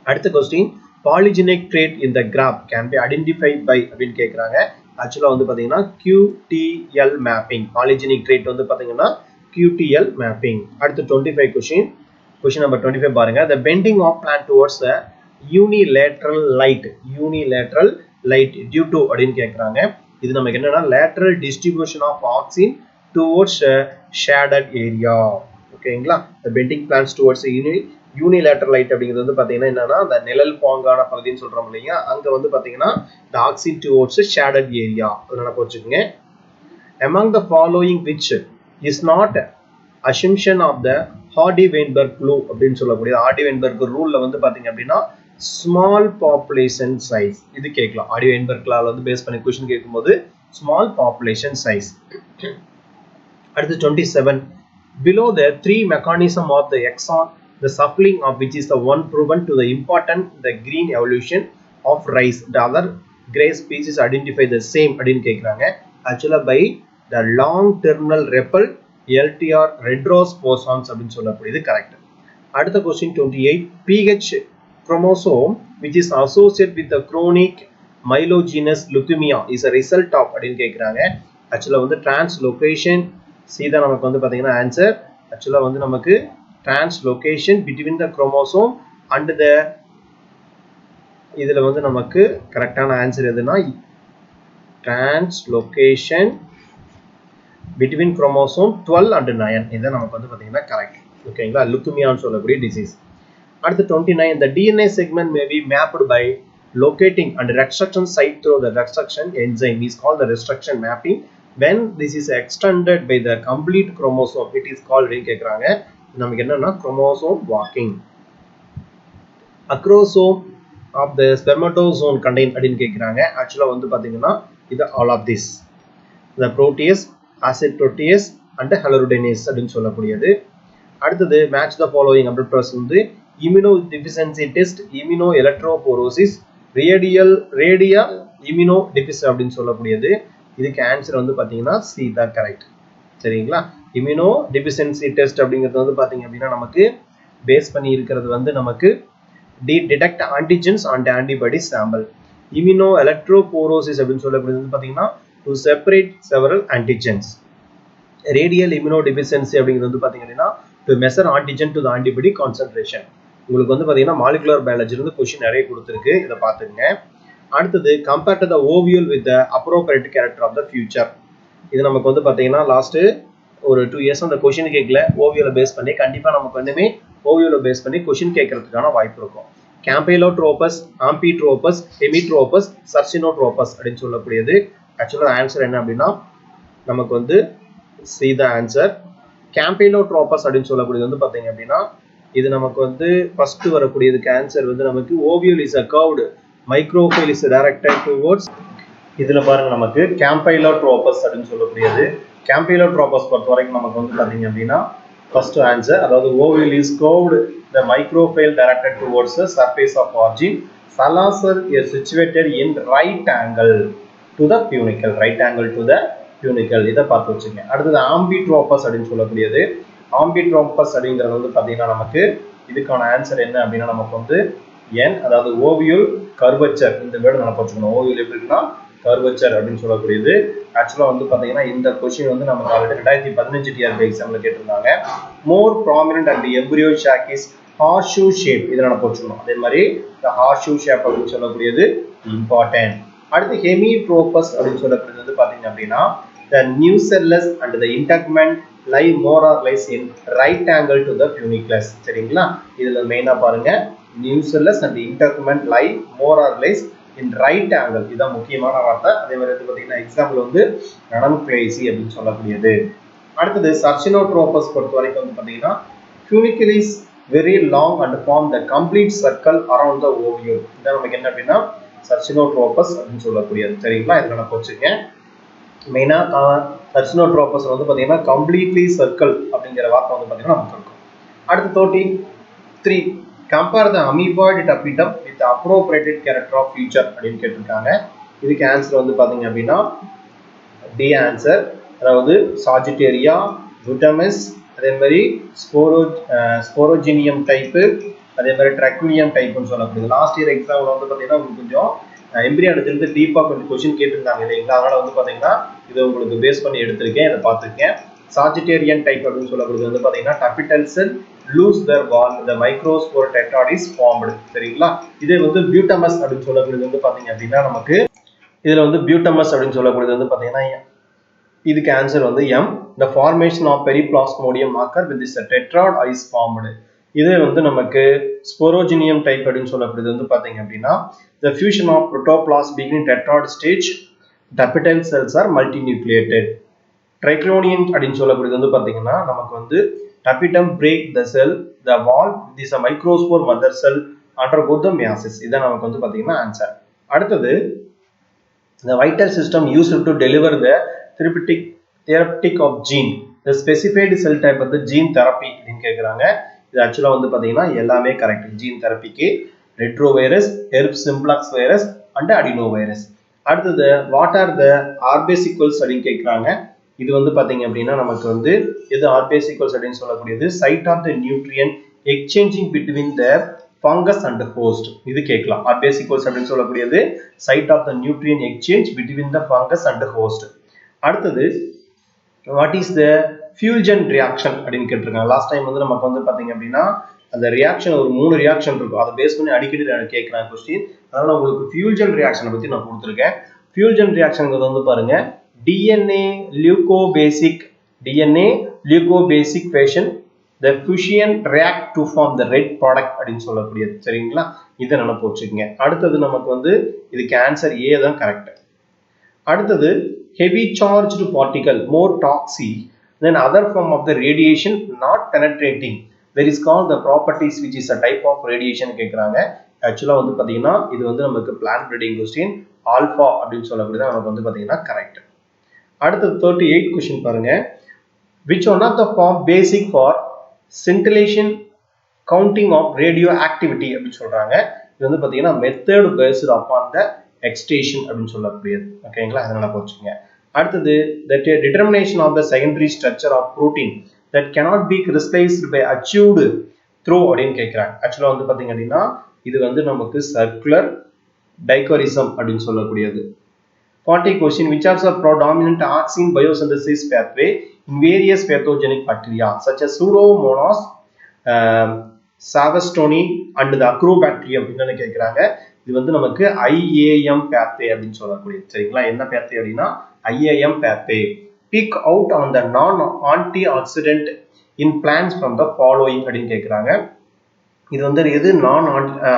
அடுத்த question, polygenic trait in the graph can be identified by அப்படினு கேக்குறாங்க. ஆக்சுவலா வந்து பாத்தீங்கன்னா QTL mapping, polygenic trait வந்து பாத்தீங்கன்னா QTL mapping. அடுத்து 25 question number 25 பாருங்க. The bending of plant towards the unilateral light due to அப்படினு கேக்குறாங்க. இது நமக்கு என்னன்னா lateral distribution of oxygen towards a shaded area. ஓகேங்களா? The bending plants towards a unilateral light அப்படிங்கிறது வந்து பாத்தீங்கன்னா என்னன்னா அந்த நிழல் பாங்கான பகுதின்னு சொல்றோம் இல்லையா, அங்க வந்து பாத்தீங்கன்னா the oxygen towards a shaded area. அதனால போச்சுங்க. Among the following which is not assumption of the Hardy-Weinberg rule அப்படின்னு சொல்லக்கூடிய Hardy-Weinberg ரூல்ல வந்து பாத்தீங்க அப்படின்னா small population size இது கேட்கலாம். Hardy-Weinberg law வந்து பேஸ் பண்ணி क्वेश्चन கேட்கும்போது small population size. அடுத்து 27, below the three mechanism of the axon, the suppling of which is the one proven to the important the green evolution of rice, the other gray species identify the same அப்படின்னு கேக்குறாங்க. Actually by the long terminal repel LTR red rose bosons அப்படின்னு சொல்லக்கூடியது correct. அடுத்த question 28, PH chromosome which is associated with the chronic myelogenous leukemia is a result of அப்படின்னு கேக்குறாங்க. Actually வந்து translocation Sita நமக்கு வந்து பாத்தீங்கன்னா ஆன்சர். ஆக்சுவலா வந்து நமக்கு translocation between the chromosome and the இதுல வந்து நமக்கு கரெக்டான ஆன்சர் எதுனா translocation between chromosome 12 and 9 இது நமக்கு வந்து பாத்தீங்கன்னா கரெக்ட். ஓகேங்களா? லுக்கேமியான்னு சொல்லக்கூடிய டிசீஸ். அடுத்து 29, the DNA segment may be mapped by locating and restriction site through the restriction enzyme is called the restriction mapping. When this is extended by the complete chromosome it is called கேக்குறாங்க. நமக்கு என்னன்னா chromosome walking. Acrosome of the spermatozoon contain அப்படின்னு கேட்குறாங்க. ஆக்சுவலாக வந்து பார்த்தீங்கன்னா இது all of this the proteases, acid proteases and hyaluronidase அப்படின்னு சொல்லக்கூடியது. அடுத்தது மேட்ச் த ஃபாலோயிங் அப்படி வந்து immuno deficiency test, immuno electrophoresis, radial immuno diffusion அப்படின்னு சொல்லக்கூடியது. இதுக்கு ஆன்சர் வந்து பார்த்தீங்கன்னா சி தான் கரெக்ட். சரிங்களா? இம்யூனோ டிஃபிஷியன்சி டெஸ்ட் அப்படிங்கிறது வந்து பார்த்தீங்க அப்படின்னா நமக்கு பேஸ் பண்ணி இருக்கிறது வந்து நமக்கு detect antigens and antibody sample. Immuno electrophoresis அப்படின்னு சொல்லக்கூடியது வந்து பார்த்தீங்கன்னா to separate several antigens. Radial immuno deficiency அப்படிங்கிறது வந்து பார்த்தீங்க அப்படின்னா to measure antigen to the antibody concentration. உங்களுக்கு வந்து பார்த்தீங்கன்னா மாலிகுலர் பயாலஜி இருந்து கொஸ்டின் நிறைய கொடுத்துருக்கு, இதை பார்த்துங்க. அடுத்தது compare to the ovule with the appropriate character of the future. இது நமக்கு வந்து பார்த்தீங்கன்னா லாஸ்ட் ஒரு 2 இயர்ஸ் அந்த கொஸ்டின் கேட்கல, ஓவியலை பேஸ் பண்ணி கண்டிப்பாக நமக்கு வந்துமே ஓவியலை பேஸ் பண்ணி கொஸ்டின் கேட்கறதுக்கான வாய்ப்பு இருக்கும். கேம்பைலோட்ரோபஸ், ஆம்பிட்ரோபஸ், ஹெமிட்ரோபஸ், சர்சினோட்ரோபஸ் அப்படின்னு சொல்லக்கூடியது. ஆக்சுவலாக ஆன்சர் என்ன அப்படின்னா நமக்கு வந்து சி த ஆன்சர். கேம்பைலோட்ரோபஸ் அப்படின்னு சொல்லக்கூடியது வந்து பார்த்தீங்க அப்படின்னா இது நமக்கு வந்து ஃபர்ஸ்ட் வரக்கூடியதுக்கு ஆன்சர் வந்து நமக்கு ovule is a curved, மைக்ரோஃபைல் is directed towards. இதுல பாருங்க நமக்கு கேம்பைலோட்ரோபஸ் அப்படின்னு சொல்லக்கூடியது. கேம்பைலோட்ரோபஸ் பொறுத்த வரைக்கும் நமக்கு வந்து பார்த்தீங்க அப்படின்னா ஃபர்ஸ்ட் ஆன்சர், அதாவது ovule is curved, the micropyle directed towards the surface of origin. Chalaza is situated in right angle to the funicle, right angle to the funicle. இதை பார்த்து வச்சுங்க. அடுத்தது ஆம்பிட்ரோபஸ் அப்படின்னு சொல்லக்கூடியது. ஆம்பிட்ரோபஸ் அப்படிங்கிறது வந்து பார்த்தீங்கன்னா நமக்கு இதுக்கான ஆன்சர் என்ன அப்படின்னா நமக்கு வந்து என், அதாவது ஓவியல் கர்வச்சர். இந்த வேர்டு நம்ம வச்சுக்கணும். ஓவியல் எப்படின்னா கர்வச்சர் அப்படின்னு சொல்லக்கூடியது. ஆக்சுவலாக வந்து பார்த்தீங்கன்னா இந்த கொஸ்டின் வந்து நமக்கு ஆல்ரெடி 2015 டிஆர்பி எக்ஸாம்ல கேட்டிருந்தாங்க. More prominent and embryo sac is horseshoe shape. இதை நம்ம வச்சுக்கணும். அதே மாதிரி இந்த ஹார்ஷூ ஷேப் அப்படின்னு சொல்லக்கூடியது இம்பார்ட்டன்ட். அடுத்து ஹெமிட்ரோபஸ் அப்படின்னு சொல்லக்கூடியது வந்து பார்த்தீங்க அப்படின்னா the nucellus and the integument lie more or less in right angle to the funiculus. சரிங்களா? இதுல மெயினா பாருங்க nucellus and integument lie more or less in right angle. இதான் முக்கியமான வார்த்தை. அதே மாதிரி வந்து பாத்தீங்கன்னா எக்ஸாம்பிள் வந்து ranunculus அப்படின்னு சொல்லக்கூடியது. அடுத்தது சர்சினோட்ரோபஸ் பொறுத்த வரைக்கும் வந்து பாத்தீங்கன்னா funicle is very long and form the complete circle around the ovule. இதான் நமக்கு என்ன அப்படின்னா சர்சினோட்ரோபஸ் அப்படின்னு சொல்லக்கூடியது. சரிங்களா? இதை நம்ம வச்சுங்க. மெயினா சர்சினோட்ரோபஸ் வந்து பார்த்தீங்கன்னா கம்ப்ளீட்லி சர்க்கிள் அப்படிங்கிற வார்த்தை வந்து பார்த்தீங்கன்னா நமக்கு இருக்கும். அடுத்து 33 compare the amoeboid tapetum with appropriated character of feature அப்படின்னு கேட்டிருக்காங்க. இதுக்கு ஆன்சர் வந்து பார்த்தீங்க அப்படின்னா டி ஆன்சர், அதாவது சாஜிட்டேரியா, குட்டமஸ், அதே மாதிரி ஸ்போரோஜினியம் டைப்பு, அதே மாதிரி ட்ரக்குனியம் டைப்புன்னு சொல்லக்கூடியது. லாஸ்ட் இயர் எக்ஸாம்பிள் வந்து பார்த்தீங்கன்னா உங்களுக்கு கொஞ்சம் எம்பிரியாலஜி இருந்து டீப்பாக கொஞ்சம் கொஸ்டின் கேட்டிருந்தாங்க இல்லைங்களா? அதனால வந்து பார்த்தீங்கன்னா இதை உங்களுக்கு பேஸ் பண்ணி எடுத்திருக்கேன், இதை பார்த்துருக்கேன். சாஜிட்டேரியன் டைப் அப்படின்னு சொல்லக்கூடியது வந்து பார்த்தீங்கன்னா tapetal cell lose their wall the microspore tetrad is formed. சரிங்களா? இதே வந்து பியூட்டமஸ் அப்படின்னு சொல்லக்கூடியது வந்து பார்த்தீங்க அப்படின்னா நமக்கு இதில் வந்து பியூட்டமஸ் அப்படின்னு சொல்லக்கூடியது வந்து பார்த்தீங்கன்னா இதுக்கு ஆன்சர் வந்து M. The formation of periplasmodium marker with this tetrad is formed. இதே வந்து நமக்கு ஸ்போரோஜினியம் டைப் அப்படின்னு சொல்லக்கூடியது வந்து பார்த்தீங்க அப்படின்னா the fusion of protoplasm beginning tetrad stage, tapetal cells are multinucleated. Triclonian அப்படின்னு சொல்லக்கூடியது வந்து பார்த்தீங்கன்னா நமக்கு வந்து tapetum break the cell, the wall, this is a microspore mother cell undergo the meiosis. இதான் நமக்கு வந்து பார்த்தீங்கன்னா ஆன்சர். அடுத்தது the vital system used to deliver the therapeutic of gene, the specified cell type of the gene therapy அப்படின்னு கேட்குறாங்க. இது ஆக்சுவலாக வந்து பார்த்தீங்கன்னா எல்லாமே கரெக்ட். ஜீன் தெரப்பிக்கு retrovirus, herpes simplex virus and adeno virus. அடுத்தது வாட் ஆர் த ஆர்பேசிக்வல்ஸ் அப்படின்னு கேட்குறாங்க. இது வந்து பார்த்தீங்க அப்படின்னா நமக்கு வந்து எது ஆர்பேசிக்வல்ஸ் அப்படின்னு சொல்லக்கூடியது site of the nutrient exchanging between the fungus and host. இது கேட்கலாம். ஆர்பேசிக்வல்ஸ் அப்படின்னு சொல்லக்கூடியது site of the nutrient exchange between the fungus and host. அடுத்தது what is the fusion reaction அப்படின்னு கேட்டிருக்காங்க. லாஸ்ட் டைம் வந்து நமக்கு வந்து பார்த்தீங்க அப்படின்னா அந்த ரியாக்ஷன் ஒரு 3 ரியாக்ஷன் இருக்கும். அதை பேஸ் பண்ணி அடிக்கடி கேட்குறேன் கொஸ்டின். அதனால உங்களுக்கு ஃபியூஜன் ரியாக்ஷனை பற்றி நான் கொடுத்துருக்கேன். ஃபியூஜன் ரியாக்ஷனுங்கிறது வந்து பாருங்க டிஎன்ஏ லியூகோபேசிக் fashion the fusion react to form the red product அப்படின்னு சொல்லக்கூடியது. சரிங்களா? இதை நினைப்பு வச்சுக்கோங்க. அடுத்தது நமக்கு வந்து இதுக்கு ஆன்சர் ஏ தான் கரெக்ட். அடுத்தது heavy charged particle more toxic than other form of the radiation not penetrating there is called the properties which is a type of radiation கேக்குறாங்க. ஆக்சுவலா வந்து பாத்தீங்கன்னா இது வந்து நமக்கு plant breeding question ஆல்பா அப்படின்னு சொல்லக்கூடியது நமக்கு வந்து பாத்தீங்கன்னா கரெக்ட். அடுத்து 38 question பாருங்க. Which one of the form basic for scintillation counting of radioactivity அப்படின்னு சொல்றாங்க. இது வந்து பாத்தீங்கன்னா method based upon the excitation அப்படின்னு சொல்லக்கூடியது. ஓகேங்களா? அதனால போச்சுங்க. அடுத்தது the determination of the secondary structure of protein that cannot be crystallized by achieved through அப்படின்னு கேக்குறாங்க. ஆக்சுவலா வந்து பாத்தீங்க அப்படின்னா இது வந்து நமக்கு circular dichorism அப்படின்னு சொல்லக்கூடியது. 40 question which are the predominant auxin biosynthesis pathway in various pathogenic bacteria such as pseudomonas, savastoni and the acrobacterium அப்படின்னு கேக்குறாங்க. இது வந்து நமக்கு IAM pathway அப்படின்னு சொல்லக்கூடியது. சரிங்களா? என்ன pathway அப்படின்னா IAM pathway. Pick out on the non-antioxidant in plants from the following அப்படின்னு கேக்குறாங்க. இது வந்து எது நான்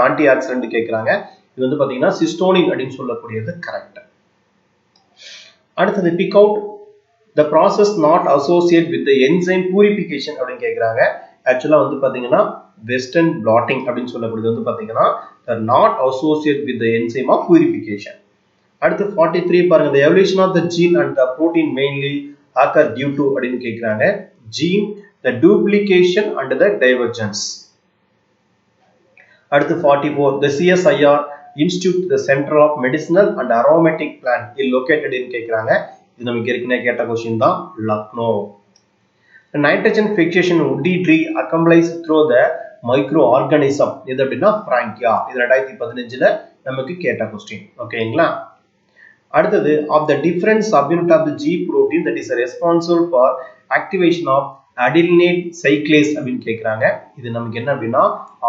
ஆன்டி ஆக்சிடென்ட் கேக்குறாங்க. இது வந்து பாத்தீங்கன்னா சிஸ்டோனின் அப்படின்னு சொல்லக்கூடியது கரெக்ட். அடுத்தது pick out the process not associated with the enzyme purification அப்படின்னு கேக்குறாங்க. ஆக்சுவலா வந்து பாத்தீங்கன்னா western blotting அப்படின்னு சொல்லக்கூடியது வந்து பாத்தீங்கன்னா not associated with the enzyme of purification. அடுத்து 43 பாருங்க, the evolution of the gene and the protein mainly occur due to அப்படின்னு கேக்குறாங்க. gene, the duplication and the divergence. அடுத்து 44, the CSIR Institute, the Center of Medicinal and Aromatic Plant is located in கேக்குறாங்க. இது நமக்கு ஏற்கனவே கேட்ட question தான், Lucknow. The nitrogen fixation woody tree accumulates through the microorganism இது அப்படின்னா Frankia. இது 2015ல நமக்கு கேட்ட क्वेश्चन. ஓகேங்களா? அடுத்தது of the different subunit of the G protein that is responsible for activation of adenylate cyclase அப்படின்னு கேக்குறாங்க. இது நமக்கு என்ன அப்படின்னா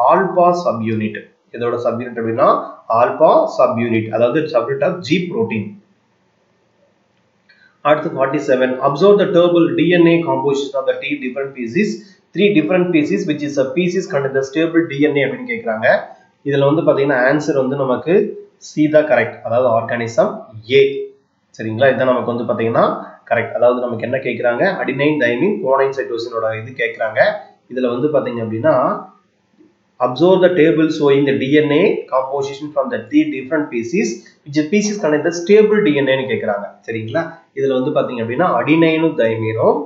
ஆல்பா சப்யூனிட். இதோட சப்யூனிட் அப்படின்னா ஆல்பா சப்யூனிட், அதாவது சப்யூனிட் ஆஃப் G protein. அடுத்து 47, observe the table DNA composition of the three different species which is a species contain the stable DNA அப்படின்னு கேக்குறாங்க. இதுல வந்து பாத்தீங்கன்னா ஆன்சர் வந்து நமக்கு C தான் கரெக்ட், அதாவது ஆர்கானிசம் A. சரிங்களா? இதான் நமக்கு வந்து பாத்தீங்கன்னா கரெக்ட். அதாவது நமக்கு என்ன கேக்குறாங்க, அடினைன் தைமின் குவானைன் சைட்டோசினோட இது கேக்குறாங்க. இதுல வந்து பாத்தீங்க அப்படின்னா observe the table showing the DNA composition from the three different species which species contain the stable DNA னு கேக்குறாங்க. சரிங்களா? இதுல வந்து பாத்தீங்க அப்படின்னா அடினைனும் தைமினும்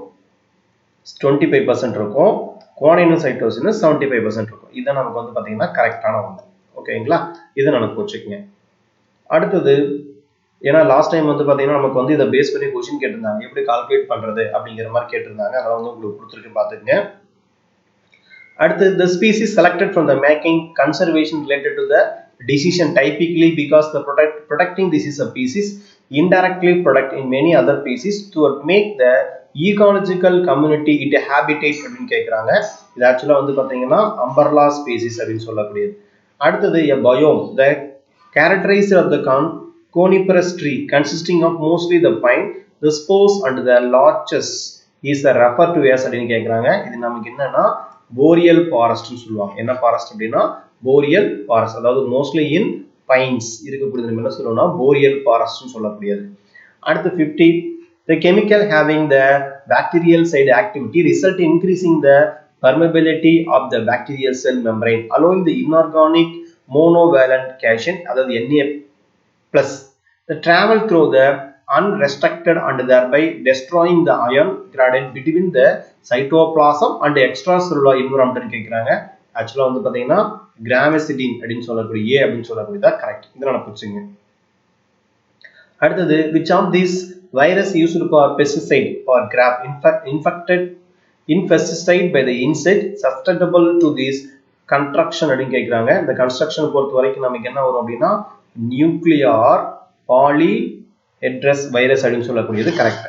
25% இருக்கும், குவானைனும் சைட்டோசினும் 75% இருக்கும். இதான் நமக்கு வந்து பாத்தீங்கன்னா கரெக்டான ஒன்று. ஓகேங்களா? இதை நமக்கு வச்சுக்கோங்க. அடுத்தது, ஏன்னா லாஸ்ட் டைம் வந்து பாத்தீங்கன்னா நமக்கு வந்து இதை பேஸ் பண்ணி क्वेश्चन கேட்டிருந்தாங்க, எப்படி கால்குலேட் பண்றது அப்படிங்கிற மாதிரி கேட்டிருந்தாங்க. அதனால வந்து உங்களுக்கு கொடுத்துருக்கு, பாத்துக்கங்க. அடுத்து, the species selected from the making conservation related to the decision typically because the protecting this is a species indirectly protect in many other species to make the ecological community into habitat அப்படின்னு கேக்குறாங்க. இது ஆக்சுவலா வந்து பாத்தீங்கன்னா umbrella species அப்படின்னு சொல்லக்கூடியது. அடுத்தது, a biome the characterized of the coniferous tree consisting of mostly the pine, the spruce and the larches is referred to as அப்படின்னு கேக்குறாங்க. இது நமக்கு என்னன்னா boreal forest னு சொல்லுவாங்க. என்ன ஃபாரஸ்ட் அப்படின்னா boreal forest, அதாவது mostly in pines இருக்கக்கூடியது நம்ம என்ன சொல்றோம்னா boreal forest னு சொல்லக்கூடியது. அடுத்து 50, the chemical having the bacterial side activity result in increasing the permeability of the bacterial cell membrane allowing the inorganic monovalent cation, அதாவது Na plus the travel through the unrestricted and thereby destroying the ion gradient between the cytoplasm and extracellular environment கேக்குறாங்க. ஆக்சுவலா வந்து பாத்தீங்கன்னா கிராமசிடின் அப்படின்னு சொல்லக்கூடிய A அப்படின்னு சொல்லக்கூடியதா correct. இத நான் புரிஞ்சுங்க. அடுத்தது, which of these virus used for pesticide for grape infested by the insect susceptible to this construction அப்படின்னு கேக்குறாங்க. இந்த கன்ஸ்ட்ரக்ஷன் பொறுத்த வரைக்கும் நமக்கு என்ன வரும் அப்படின்னா நியூக்ளியர் பாலிஹெட்ரஸ் வைரஸ் அப்படின்னு சொல்லக்கூடியது கரெக்ட்.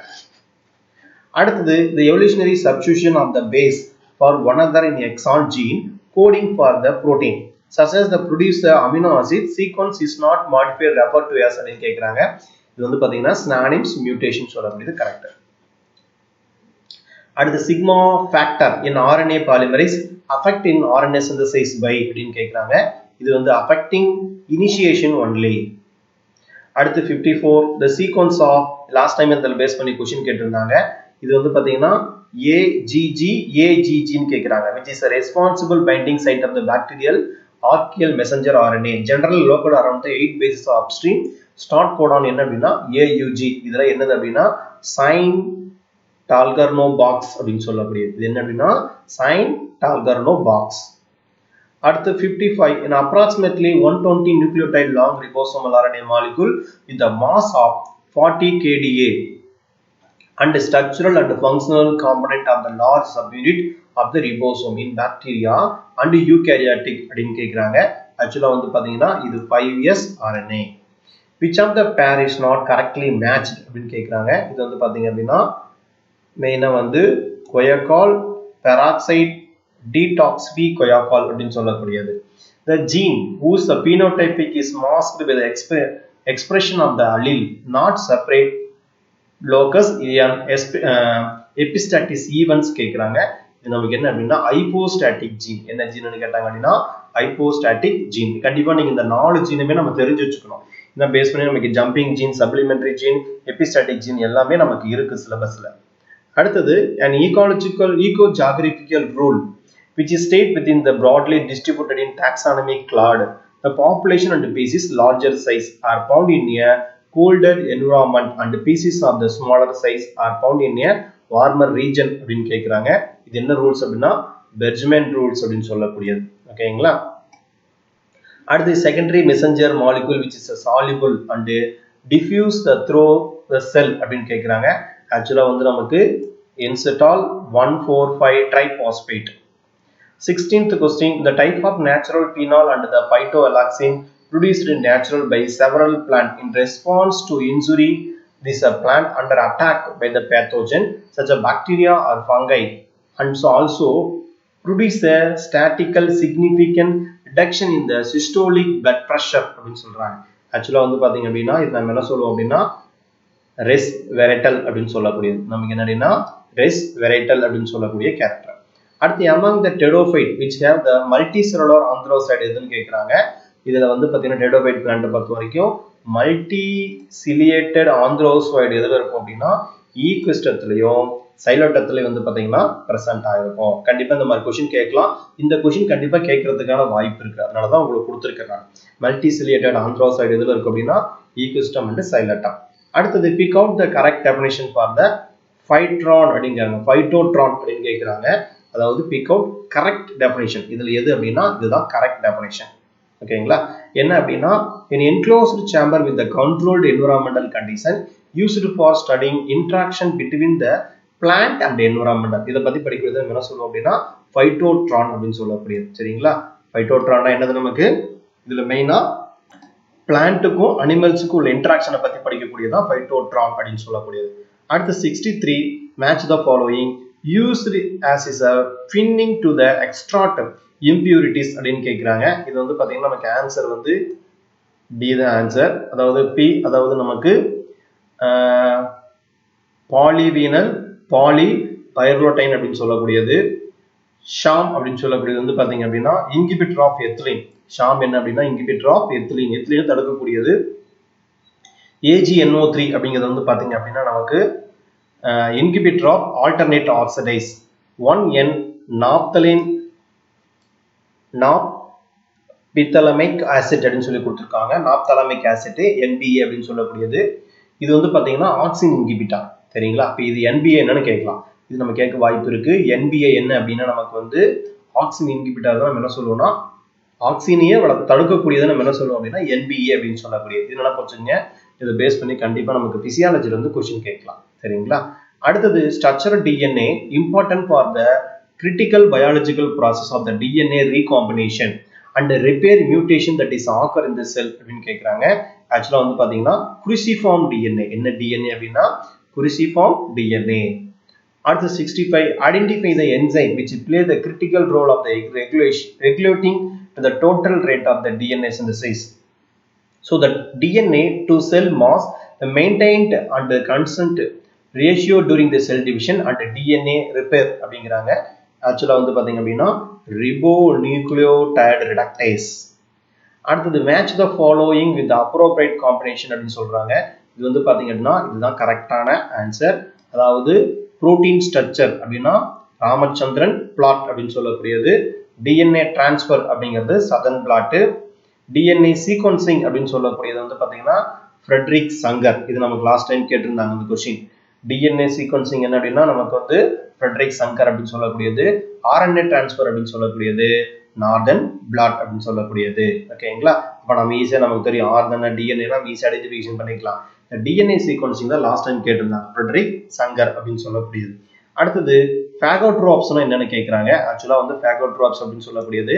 அடுத்தது, the evolutionary substitution of the base for one other in exon gene coding for the protein such as the producer amino acid sequence is not modified referred to as அப்படின்னு கேக்குறாங்க. இது வந்து பாத்தீங்கன்னா Snannim's mutation சொல்லக்கூடியது correct. அடுத்து, sigma factor in RNA polymerase affect in RNA synthesis by அப்படின்னு கேக்குறாங்க. இது வந்து affecting initiation only. அடுத்து 54, the sequence of last time இதல பேஸ் பண்ணி क्वेश्चन கேட்டிருந்தாங்க. இது வந்து பாத்தீங்கன்னா AGG ன்னு கேக்குறாங்க, which is a responsible binding site of the bacterial archaeal messenger RNA generally located around the 8 bases of upstream. Start codon என்ன அப்படின்னா AUG. இதுல என்னது அப்படின்னா சைன் டால்கர்னோ பாக்ஸ் அப்படின்னு சொல்லக்கூடியது. இது என்ன அப்படின்னா சைன் டால்கர்னோ பாக்ஸ். அடுத்து 55, in approximately 120 nucleotide long ribosomal RNA molecule with the mass of 40 kDa and structural and functional component of the large subunit of the ribosome in bacteria and eukaryotic அப்படின்னு கேக்குறாங்க. ஆக்சுவலா வந்து பாத்தீங்கன்னா இது 5s RNA. Which of the pair is not correctly matched அப்படின்னு கேக்குறாங்க. இது வந்து பாத்தீங்க அப்படின்னா மெயினா வந்து கொயக்கால் பெராக்சைட் detoxy-coyacol அப்படின்னு சொல்லக்கூடியது. The gene whose the phenotypic is masked by the expression of the allele not separate locus in epistatic events கேக்குறாங்க. இது நமக்கு என்ன அப்படின்னா hypostatic gene. என்ன ஜீன்னு கேட்டாங்க அப்படின்னா hypostatic gene. கண்டிப்பா நீங்க இந்த 4 ஜீனுமே நம்ம தெரிஞ்சு வச்சுக்கணும். இத பேஸ் பண்ணி நமக்கு jumping gene, supplementary gene, epistatic gene எல்லாமே நமக்கு இருக்கு சிலபஸ்ல. அடுத்தது an eco-geographical rule which is stayed within the broadly distributed in taxonomic clade. The population and species larger size are found in a colder environment and species of the smaller size are found in a warmer region அப்படின்னு கேக்குறாங்க. இது என்ன rules அப்படின்னா பெர்ஜ்மேன் rules அப்படின்னு சொல்லக்கூடியது. ஓகேங்களா? அடுத்து secondary messenger molecule which is a soluble and diffuse through the cell அப்படின்னு கேக்குறாங்க. ஆக்சுவலா வந்து நமக்கு இன்செட்டால் 1,4,5 triphosphate. 16th question, the type of natural phenol and the phytoalexin produced in natural by several plants in response to injury this plant under attack by the pathogen such as bacteria or fungi and so also produce a statistical significant reduction in the systolic blood pressure அப்படின்னு சொல்றாங்க. ஆக்சுவலா வந்து பாத்தீங்க அப்படின்னா இது நம்ம என்ன சொல்லுவோம் அப்படின்னா ரெஸ்வெரட்டல் அப்படின்னு சொல்லக்கூடியது. நமக்கு என்ன அப்படின்னா ரெஸ்வெரட்டல் அப்படின்னு சொல்லக்கூடிய கேரக்டர். அடுத்து among the pteridophyte which have the multicellular anthrozoid எதுன்னு கேக்குறாங்க. இதுல வந்து பாத்தீங்கன்னா pteridophyte plant பொறுத்த வரைக்கும் multiciliated anthrozoid எதுல இருக்கும் அப்படின்னா ஈக்விஸ்டத்திலயும் சைலோட்டத்திலயும் வந்து பாத்தீங்கன்னா பிரசன்ட் ஆயிருக்கும். கண்டிப்பா இந்த மாதிரி क्वेश्चन கேட்கலாம். இந்த क्वेश्चन கண்டிப்பா கேட்கிறதுக்கான வாய்ப்பு இருக்கு. அதனால தான் உங்களுக்கு கொடுத்திருக்கேன். multiciliated anthrozoid எதுல இருக்கு அப்படின்னா ஈக்விஸ்டம் and சைலோட்டம். அடுத்து pick out the correct definition for the phytotron அப்படிங்கறாங்க. phytotron அப்படின்னு கேக்குறாங்க. அதாவது pick out correct definition. இதுல எது அப்படின்னா இதுதான் correct definition. ஓகேங்களா? என்ன அப்படின்னா an enclosed chamber with the controlled environmental condition used for studying interaction between the plant and environment. இத பத்தி படிக்கிறது நம்ம என்ன சொல்லுவோம் அப்படின்னா phytotron அப்படின்னு சொல்லக்கூடியது. சரிங்களா? phytotronனா என்னது நமக்கு இதுல மெயினா பிளான்ட்க்கும் அனிமல்ஸ்க்கும் உள்ள இன்டராக்ஷனை பத்தி படிக்கக்கூடியதான் phytotron அப்படின்னு சொல்லக்கூடியது. அடுத்து 63 match the following used as is a finning to the extract impurities அப்படின்னு கேக்குறாங்க. இது வந்து பாத்தீங்கன்னா நமக்கு ஆன்சர் வந்து D தான் ஆன்சர். அதாவது P அதாவது நமக்கு பாலிவீனல் பாலிபைரோட்டைன் அப்படின்னு சொல்லக்கூடியது. ஷாம் அப்படின்னு சொல்லக்கூடியது வந்து பாத்தீங்க அப்படின்னா இன்ஹிபிட்டர் ஆஃப் எத்திலீன். ஷாம் என்ன அப்படின்னா இன்ஹிபிட்டர் ஆஃப் எத்திலீன். எத்திலீனை தடுக்கக்கூடியது. AgNO3 அப்படிங்கிறது வந்து பாத்தீங்க அப்படின்னா நமக்கு inhibitor of alternate oxidase 1N naphthalene naphthalamic acid அப்படின்னு சொல்லி கொடுத்திருக்காங்க. naphthalamic acid NBA அப்படின்னு சொல்லக்கூடியது. இது வந்து பாத்தீங்கன்னா ஆக்சின் இன்ஹிபிட்டர். சரிங்களா? அப்ப இது NBA என்னன்னு கேட்கலாம். இது நம்ம கேட்க வாய்ப்பு இருக்கு. NBA என்ன அப்படின்னா நமக்கு வந்து ஆக்சின் இன்ஹிபிட்டர் தான் நம்ம என்ன சொல்லுவோம்னா ஆக்சினியை தடுக்கக்கூடியதை நம்ம என்ன சொல்லுவோம் அப்படின்னா NBA அப்படின்னு சொல்லக்கூடியது. இது நல்லா கொஞ்சங்க இதை பேஸ் பண்ணி கண்டிப்பா நமக்கு பிசியாலஜில இருந்து क्वेश्चन கேட்கலாம். சரிங்களா? அடுத்தது structural DNA important for the critical biological process of the DNA recombination and repair mutation that is occur in the cell அப்படின்னு கேக்குறாங்க. ஆக்சுவலா வந்து பாத்தீங்கன்னா cruciform DNA. என்ன DNA அப்படின்னா cruciform DNA. அடுத்து 65 identify the enzyme which play the critical role of the regulating the total rate of the DNA synthesis. So the DNA to cell mass maintained and the constant ratio during the cell division and DNA repair அப்படிங்கறாங்க. ஆக்சுவலா வந்து பாத்தீங்க அப்படின்னா ribonucleotide reductase. அடுத்து match the following with the appropriate combination அப்படின்னு சொல்றாங்க. இது வந்து பாத்தீங்க அப்படின்னா இதுதான் கரெக்டான ஆன்சர். அதாவது புரோட்டீன் ஸ்ட்ரக்சர் அப்படின்னா ராமச்சந்திரன் பிளாட் அப்படின்னு சொல்லக்கூடியது. டிஎன்ஏ டிரான்ஸ்ஃபர் அப்படிங்கிறது சதன் பிளாட். டிஎன்ஏ சீக்வன்சிங் அப்படின்னு சொல்லக்கூடியது வந்து பார்த்தீங்கன்னா ஃப்ரெட்ரிக் சங்கர். இது நமக்கு லாஸ்ட் டைம் கேட்டிருந்தாங்க இந்த கொஸ்டின். டிஎன்ஏ சீக்வன்சிங் என்ன அப்படின்னா நமக்கு வந்து ஃப்ரெட்ரிக் சங்கர் அப்படின்னு சொல்லக்கூடியது. ஆர்என்ஏ டிரான்ஸ்ஃபர் அப்படின்னு சொல்லக்கூடியது நார்தன் பிளாட் அப்படின்னு சொல்லக்கூடியது. ஓகேங்களா? அப்போ நம்ம ஈஸியாக நமக்கு தெரியும் ஆர்என்ஏ டிஎன்ஏ ஈஸியாக ஐடென்டிஃபிகேஷன் பண்ணிக்கலாம். டிஎன்ஏ சீக்வன்சிங் தான் லாஸ்ட் டைம் கேட்டிருந்தாங்க, ஃப்ரெட்ரிக் சங்கர் அப்படின்னு சொல்லக்கூடியது. அடுத்தது ஃபேகோட்ரோப்ஸ்னா என்னன்னு கேட்குறாங்க. ஆக்சுவலாக வந்து ஃபேகோட்ரோப்ஸ் அப்படின்னு சொல்லக்கூடியது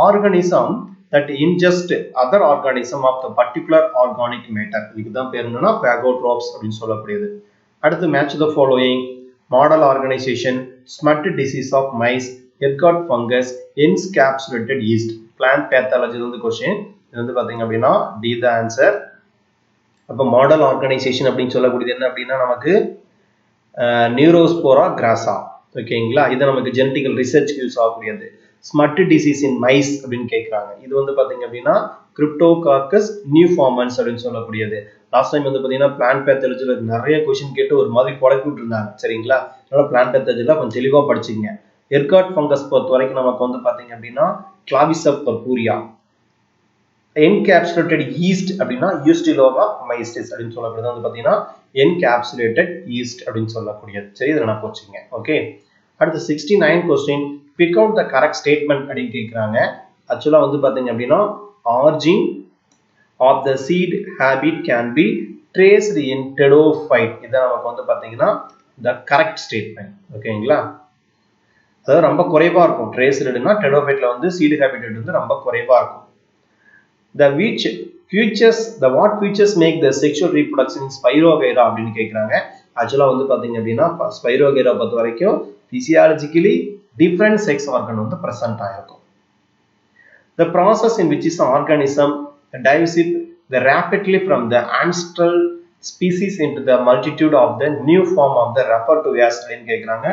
organism that ingest other organism of the particular organic matter. இதுக்கு தான் பேர் என்னன்னா phagotropes அப்படின்னு சொல்லக்கூடியது. அடுத்து match the following: model organization, smut disease of mice, ergot fungus, encapsulated yeast. Plant pathology வந்து question. இது வந்து பாத்தீங்க அப்படின்னா D the answer. அப்ப மாடல் ஆர்கனைசேஷன் அப்படின்னு சொல்லக்கூடியது என்ன அப்படின்னா நமக்கு நியூரோஸ்போரா கிராசா. ஓகேங்களா? இது நமக்கு ஜெனடிக்கல் ரிசர்ச்க்கு யூஸ் ஆகக்கூடியது. ஸ்மட் டிசீஸ் இன் மைஸ் அப்படின்னு கேட்குறாங்க. இது வந்து பார்த்தீங்க அப்படின்னா கிரிப்டோகாக்கஸ் நியூஃபார்மன்ஸ் அப்படின்னு சொல்லக்கூடியது. லாஸ்ட் டைம் வந்து பார்த்தீங்கன்னா பிளான்ட் பேத்தாலஜியில் நிறைய கொஸ்டின் கேட்டு ஒரு மாதிரி குழப்பி விட்டுருந்தாங்க. சரிங்களா? அதனால பிளான்ட் பேத்தாலஜியில் கொஞ்சம் தெளிவாக படிச்சுங்க. எர்காட் ஃபங்கஸ் பொறுத்த வரைக்கும் நமக்கு வந்து பார்த்தீங்க அப்படின்னா கிளாவிசப் பர்பூரியா. என்கேப்சுலேட்டட் ஈஸ்ட் அப்படின்னா யூஸ்டிலோவா மைஸ்டிஸ் அப்படின்னு சொல்லக்கூடியது வந்து பார்த்தீங்கன்னா என்கேப்சுலேட்டட் ஈஸ்ட் அப்படின்னு சொல்லக்கூடியது. சரி, இதை நான் போச்சுங்க. ஓகே, அடுத்து 69 question. Pick out the correct statement அப்படின்னு கேட்குறாங்க. ஆக்சுவலாக வந்து பார்த்தீங்க அப்படின்னா origin of the seed habit can be traced in pteridophyte. இதான் நமக்கு வந்து பார்த்தீங்கன்னா த கரெக்ட் ஸ்டேட்மெண்ட். ஓகேங்களா? அதாவது ரொம்ப குறைவாக இருக்கும். ட்ரேஸ்டுனா டெடோஃபைட்ல வந்து சீடு ஹேபிட் வந்து ரொம்ப குறைவாக இருக்கும். what features make the sexual reproduction in Spirogyra அப்படின்னு கேட்குறாங்க. ஆக்சுவலாக வந்து பார்த்தீங்க அப்படின்னா ஸ்பைரோகைரா பொறுத்த வரைக்கும் physiologically different sex organ வந்து present ஆயிருக்கும். The process in which is the organism dives the rapidly from the ancestral species into the multitude of the new form of the referred to as அப்படின்னு கேட்குறாங்க.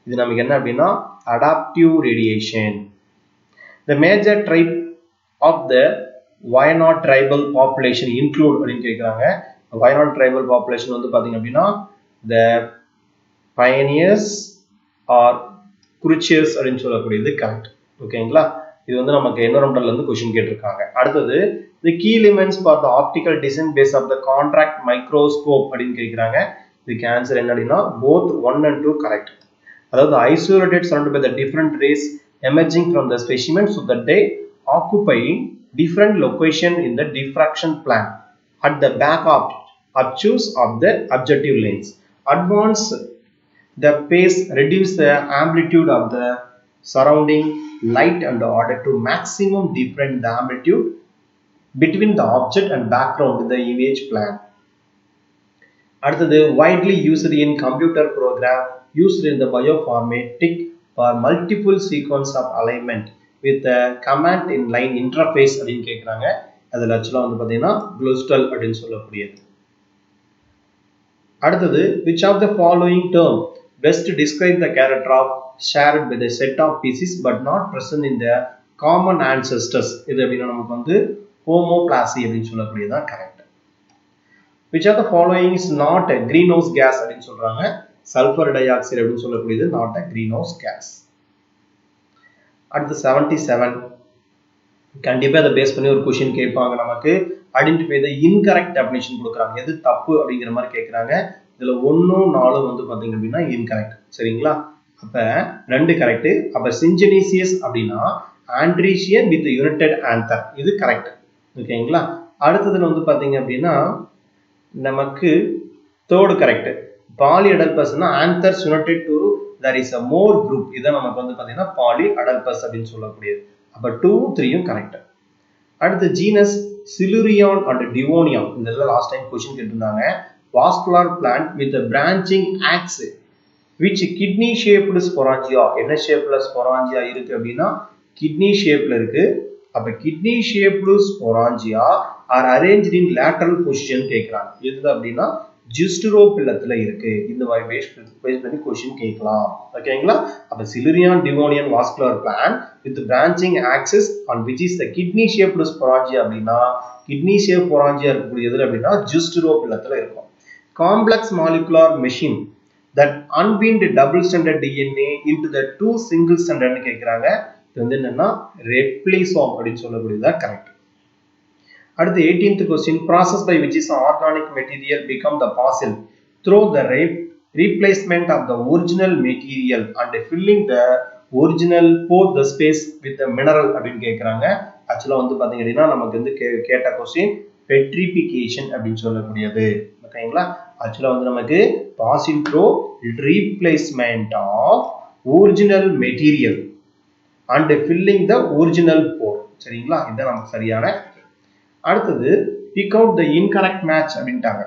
இது நமக்கு என்ன அப்படின்னா adaptive radiation. The major tribe of the Wayanad tribal population include அப்படின்னு கேட்குறாங்க. Wayanad tribal population வந்து பார்த்தீங்க அப்படின்னா the pioneers or Kuruchiers அப்படின்னு சொல்லக்கூடியது கரெக்ட். ஓகேங்களா? இது வந்து நமக்கு என்விரான்மெண்டல்ல இருந்து क्वेश्चन கேட்டிருக்காங்க. அடுத்தது the key elements for the optical design base of the contract microscope அப்படின்னு கேக்குறாங்க. இதுக்கு ஆன்சர் என்ன அப்படின்னா both 1 and 2 கரெக்ட். அதாவது isolated surrounded by the different rays emerging from the specimen so that they occupy different location in the diffraction plane at the back of obtuse of the objective lens. Advance the phase reduce the amplitude of the surrounding light in order to maximum different the amplitude between the object and background in the image plane. அடுத்தது widely used in computer program used in the bioinformatics for multiple sequence of alignment with the command in line interface அப்படின்னு கேட்குறாங்க. அதில் ஆக்சுவலாக வந்து பார்த்தீங்கன்னா க்ளோஸ்டல் அப்படின்னு சொல்லக்கூடியது. அடுத்தது which of the following term best describe the character of shared by the set of species but not present in the common ancestors. இது அப்படின்னா நமக்கு வந்து ஹோமோபிளாசி அப்படின்னு சொல்லக்கூடியதான் correct. which of the following is not a greenhouse gas அப்படின்னு சொல்றாங்க. Sulphur di oxide அப்படின்னு சொல்லக்கூடியது not a greenhouse gas. அடுத்து 77 கண்டிப்பா அதை பேஸ் பண்ணி ஒரு क्वेश्चन கேட்பாங்க. நமக்கு ஐடென்டிஃபை தி இன்கரெக்ட் டெஃபினிஷன் கொடுக்குறாங்க. எது தப்பு அப்படிங்கிற மாதிரி கேட்குறாங்க. இதுல 1 4 வந்து பாத்தீங்க அப்படின்னா இன்கரெக்ட். சரிங்களா? அப்ப 2 கரெக்ட். அப்ப சிஞ்சனீசியஸ் அப்படின்னா ஆண்ட்ரீஷியன் வித் யுனைடெட் ஆந்தர், இது கரெக்ட். ஓகேங்களா? அடுத்ததுல வந்து பாத்தீங்க அப்படின்னா நமக்கு தேர்ட் கரெக்ட். பாலி அடல்பஸ்னா anthers united to there is a more group. இதான் நமக்கு வந்து பாத்தீங்கன்னா பாலி அடல்பஸ் அப்படின்னு சொல்லக்கூடியது. அப்ப 2 3யும் கரெக்ட். அடுத்து ஜீனஸ் சிலுரியான் அண்ட் டிவோனியம். இதெல்லாம் லாஸ்ட் டைம் क्वेश्चन கேட்டிருந்தாங்க. Vascular plant with branching axes which kidney shaped sporangia. என்ன ஷேப்ல ஸ்பொராஞ்சியா இருக்கு அப்படின்னா கிட்னி ஷேப்ல இருக்கு. அப்ப kidney shaped sporangia are arranged in lateral position கேக்குறாங்க. எது அப்படின்னா ஜிஸ்டரோபில்லத்துல இருக்கு. இந்த மாதிரி பேஸ் பண்ணி क्वेश्चन கேட்கலாம். ஓகேங்களா? அப்ப Silurian Devonian vascular plant with branching axis on which is the kidney shaped sporangia அப்படின்னா கிட்னி ஷேப் ஸ்பொராஞ்சியா இருக்கக்கூடியது அப்படின்னா ஜிஸ்டரோபில்லத்துல இருக்கும். Complex molecular machine that unweaned double stranded DNA into the two single stranded கேக்குறாங்க. இது வந்து என்னன்னா ரெப்ளிசோம் அப்படின்னு சொல்லக்கூடியதா கரெக்ட். அடுத்து 18th question, process by which is organic material become the fossil through the replacement of the original material and filling the original pore the space with the mineral அப்படின்னு கேக்குறாங்க. ஆக்சுவலா வந்து பாத்தீங்க அப்படின்னா நமக்கு வந்து கேட்ட கொஸ்டின் பெட்ரிஃபிகேஷன் அப்படின்னு சொல்லக்கூடியது. ஓகேங்களா? ஆக்சுவலா வந்து நமக்கு fossil through replacement of original material and filling the original pore. சரிங்களா? இதுதான் நமக்கு சரியான. அடுத்தது pick out the incorrect match அப்படின்ட்டாங்க.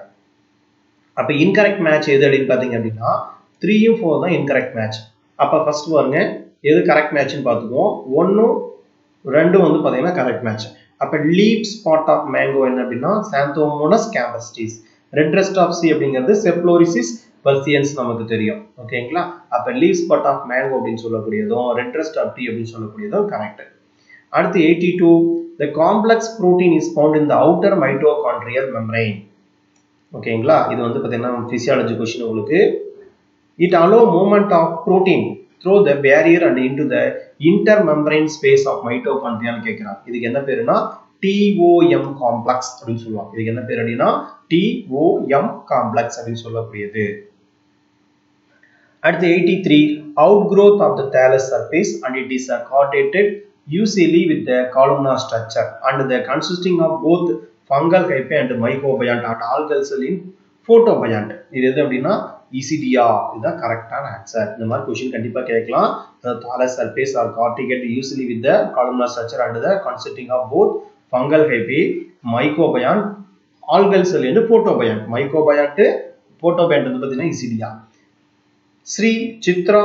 அப்ப incorrect match எது அப்படின்னு பாத்தீங்க அப்படின்னா 3 4 தான் incorrect match. அப்ப ஃபர்ஸ்ட் பாருங்க எது கரெக்ட் மேட்ச்னு பார்த்துக்குவோம். 1 2 வந்து பாத்தீங்கன்னா கரெக்ட் மேட்ச். அப்ப லீப் ஸ்பாட் ஆஃப் மேங்கோ என்ன அப்படின்னா Xanthomonas கேம்பஸ்டிஸ். Red rest of C அப்படிங்கிறது செப்ளோரிசிஸ் பர்சியன்ஸ் நமக்கு தெரியும். ஓகேங்களா? அப்ப லீப் ஸ்பாட் ஆஃப் மேங்கோ அப்படின்னு சொல்லக்கூடியதும் ரெட் ரெஸ்ட் ஆஃப் டி அப்படின்னு சொல்லக்கூடியதும் கரெக்ட். அடுத்து 82, the complex protein is found in the outer mitochondrial membrane. ஓகேங்களா? இது வந்து பாத்தீங்கன்னா physiology question உங்களுக்கு. It allow movement of protein through the barrier and into the intermembrane space of mitochondria னு கேக்குறாங்க. இதுக்கு என்ன பேருனா TOM complex அப்படினு சொல்லுவாங்க. இதுக்கு என்ன பேர் அப்படினா TOM complex அப்படினு சொல்லக்கூடியது. அடுத்து 83, outgrowth of the thallus surface and it is chordated usually with the columnar structure and the consisting of both fungal hyphae and mycobiont and algal cell in photobiont. இது எது அப்படினா ECDA. இதுதான் கரெக்டான answer. இந்த மாதிரி क्वेश्चन கண்டிப்பா கேட்கலாம். The thallus surface are corrugated usually with the columnar structure and the consisting of both fungal hyphae, mycobiont, algal cell in photobiont. mycobiont, photobiont வந்து பாத்தீங்கன்னா ECDA. Sri Chitra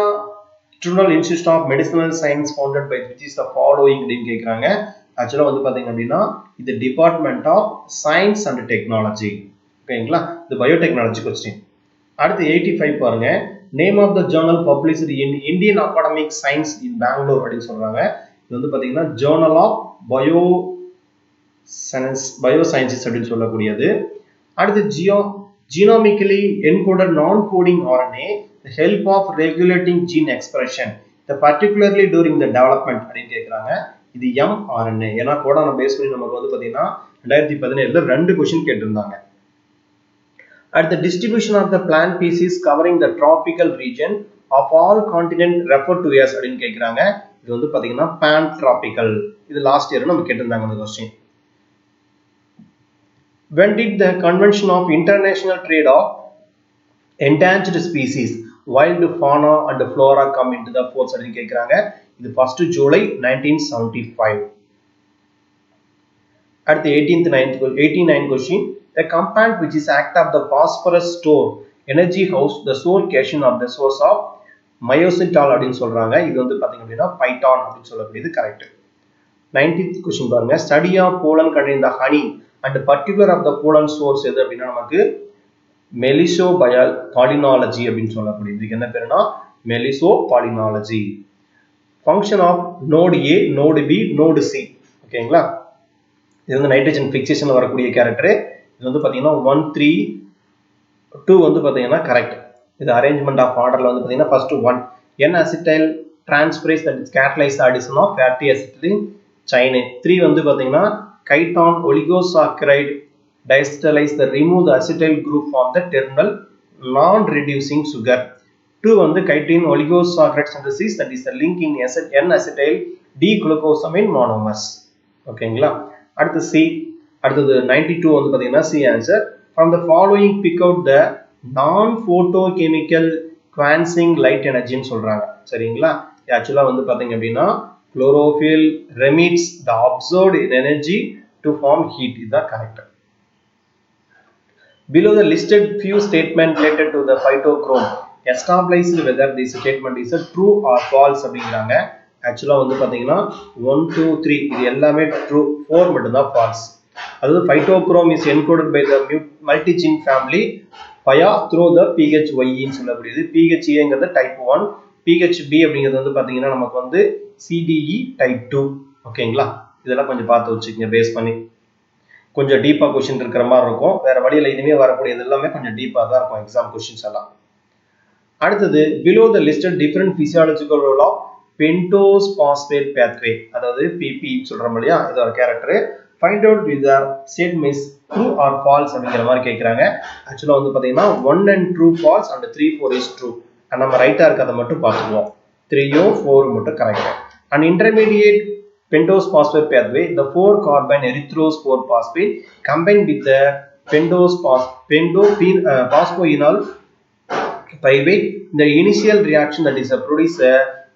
Tribunal Institute of Medicinal Science founded by which is the following அப்படின்னு கேக்குறாங்க. ஆக்சுவலா வந்து பாத்தீங்க அப்படின்னா இது department of science and technology. ஓகேங்களா? இது பயோடெக்னாலஜி क्वेश्चन. அடுத்து 85 பாருங்க. Name of the journal published in Indian academic science in Bangalore அப்படின்னு சொல்றாங்க. இது வந்து பாத்தீங்கன்னா ஜர்னல் ஆஃப் பயோசயின்சஸ் அப்படின்னு சொல்லக்கூடியது. அடுத்து genomically encoded non-coding RNA the help of regulating gene expression particularly during the development அப்படின்னு கேக்குறாங்க. இது mRNA. ஏன்னா கோடான பேஸ் பண்ணி நமக்கு வந்து பாத்தீங்கன்னா 2017ல 2 क्वेश्चन கேட்டிருந்தாங்க. At the distribution of the plant species covering the tropical region of all continent referred to as அப்படினு கேக்குறாங்க. இது வந்து பாத்தீங்கன்னா pan tropical. இது லாஸ்ட் இயர் நம்ம கேட்டிருந்தாங்க அந்த question. When did the convention of international trade of endangered species wild fauna and flora come into the force அப்படினு கேக்குறாங்க. இது 1st July 1975. அடுத்து 89 question. The compound which is act of the phosphorus store energy house the sole cation of the source of myositol அப்படினு சொல்றாங்க. இது வந்து பாத்தீங்க அப்படினா பைட்டான் அப்படினு சொல்லக்கூடியது கரெக்ட். 19th question பாருங்க. Study of pollen contains the honey and particular of the pollen source எது அப்படினா நமக்கு மெலிசோபாலினாலஜி அப்படினு சொல்லக்கூடியது. இதுக்கு என்ன பேருனா மெலிசோபாலினாலஜி. Function of node A, node B, node C. ஓகேங்களா? இது வந்து நைட்ரஜன் ஃபிக்சேஷன்ல வரக்கூடிய கேரக்டர். இது வந்து பாத்தீங்கன்னா 1 3 2 வந்து பாத்தீங்கன்னா கரெக்ட். இது அரேஞ்ச்மென்ட் ஆஃப் ஆர்டர்ல வந்து பாத்தீங்கன்னா first 1 n acetyl transferase that is catalyzed addition of fatty acid chain. 3 வந்து பாத்தீங்கன்னா chiton oligosaccharide diacetylize the remove the acetyl group from the terminal non reducing sugar. 2 வந்து chitin oligosaccharide synthesis that is the link in n acetyl D-glucosamine monomers. ஓகேங்களா? அடுத்து C. அடுத்து 92 வந்து பாத்தீங்கன்னா C answer. From the following pick out the non photochemical quenching light energy ன்னு சொல்றாங்க. சரிங்களா? ஆக்சுவலா வந்து பாத்தீங்க அப்படின்னா chlorophyll remits the absorbed energy to form heat. இதுதான் correct. Below the listed few statements related to the phytochrome established whether this statement is a true or false அப்படிங்கறாங்க. ஆக்சுவலா வந்து பாத்தீங்கன்னா 1 2 3 இது எல்லாமே true, 4 மட்டும் தான் false. அதாவது phytochrome is encoded by the multigene family via through the PHYE ன்னு சொல்லக்கூடியது. PHA டைப் 1, PHB அப்படிங்கிறது வந்து பாத்தீங்கன்னா நமக்கு வந்து CDE டைப் 2. ஓகேங்களா? இதெல்லாம் கொஞ்சம் பார்த்து வச்சுக்கங்க பேஸ் பண்ணி. கொஞ்சம் டீப்பா क्वेश्चन இருக்கிற மாதிரி இருக்கும். வேற வழியில இனிமே வரக்கூடிய எல்லாமே கொஞ்சம் டீப்பா தான் இருக்கும் எக்ஸாம் क्वेश्चंस எல்லாம். அடுத்தது below the listed different physiological role of pentose phosphate pathway, அதாவது PP சொல்றோம் இல்லையா, இது ஒரு character. Find out with the statement is true or false அப்படிங்கிற மாதிரி கேட்குறாங்க. ஆக்சுவலாக வந்து பார்த்தீங்கன்னா 1 and 2 false and 3, 4 is true. நம்ம ரைட்டாக இருக்கிறத மட்டும் பார்த்துக்குவோம். 3 4 மட்டும் correct. And intermediate pentose phosphate pathway, the 4 carbon erythrose 4 phosphate combined with the phosphoenol pyruvate. The initial reaction that is produce a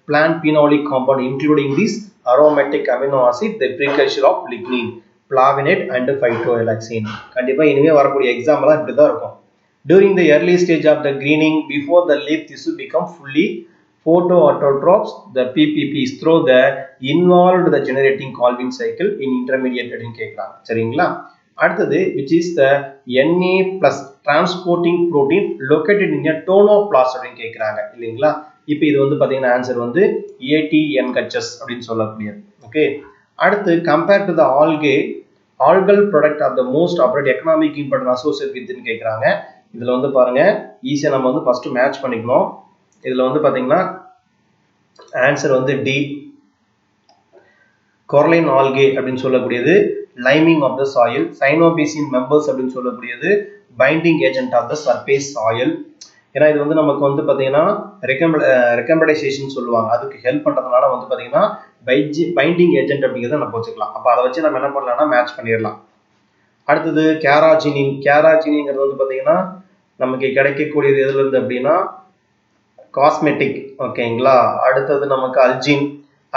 plant phenolic compound including this aromatic amino acid, the precursor of lignin, flavinate and phytoalexin. கண்டிப்பா இனிமே வரக்கூடிய எக்ஸாம்லாம் இப்படி தான் இருக்கும். During the early stage of the greening, before the leaf tissue become fully photoautotrophs, the PPPs through the involved the generating Calvin cycle in intermediate அப்படின்னு கேட்கலாம். சரிங்களா? அடுத்தது which is the Na plus transporting protein located in a tonoplast அப்படின்னு கேட்குறாங்க இல்லைங்களா? இப்போ இது வந்து பார்த்தீங்கன்னா ஆன்சர் வந்து ATNHS அப்படின்னு சொல்லக்கூடியது. ஓகே, அடுத்து compare to the algal product of the most appropriate economic important associated with ன்னு கேட்குறாங்க. இதில் வந்து பாருங்க ஈஸியாக நம்ம வந்து ஃபர்ஸ்ட் மேட்ச் பண்ணிக்கணும். இதில் வந்து பார்த்தீங்கன்னா ஆன்சர் வந்து டி coralline algae அப்படின்னு சொல்லக்கூடியது, liming of the soil, cyanobacin members அப்படின்னு சொல்லக்கூடியது, binding agent of the surface soil. ஏன்னா இது வந்து நமக்கு வந்து பார்த்தீங்கன்னா ரெக்கமெண்டேஷன் சொல்லுவாங்க, அதுக்கு ஹெல்ப் பண்ணுறதுனால வந்து பார்த்தீங்கன்னா பைண்டிங் ஏஜென்ட் அப்படிங்கிறத நம்ம வச்சுக்கலாம். அப்போ அதை வச்சு நம்ம என்ன பண்ணலாம்னா மேட்ச் பண்ணிடலாம். அடுத்தது கேராஜினிங்கிறது வந்து பார்த்தீங்கன்னா நமக்கு கிடைக்கக்கூடியது எதுல இருந்து அப்படின்னா காஸ்மெட்டிக். ஓகேங்களா? அடுத்தது நமக்கு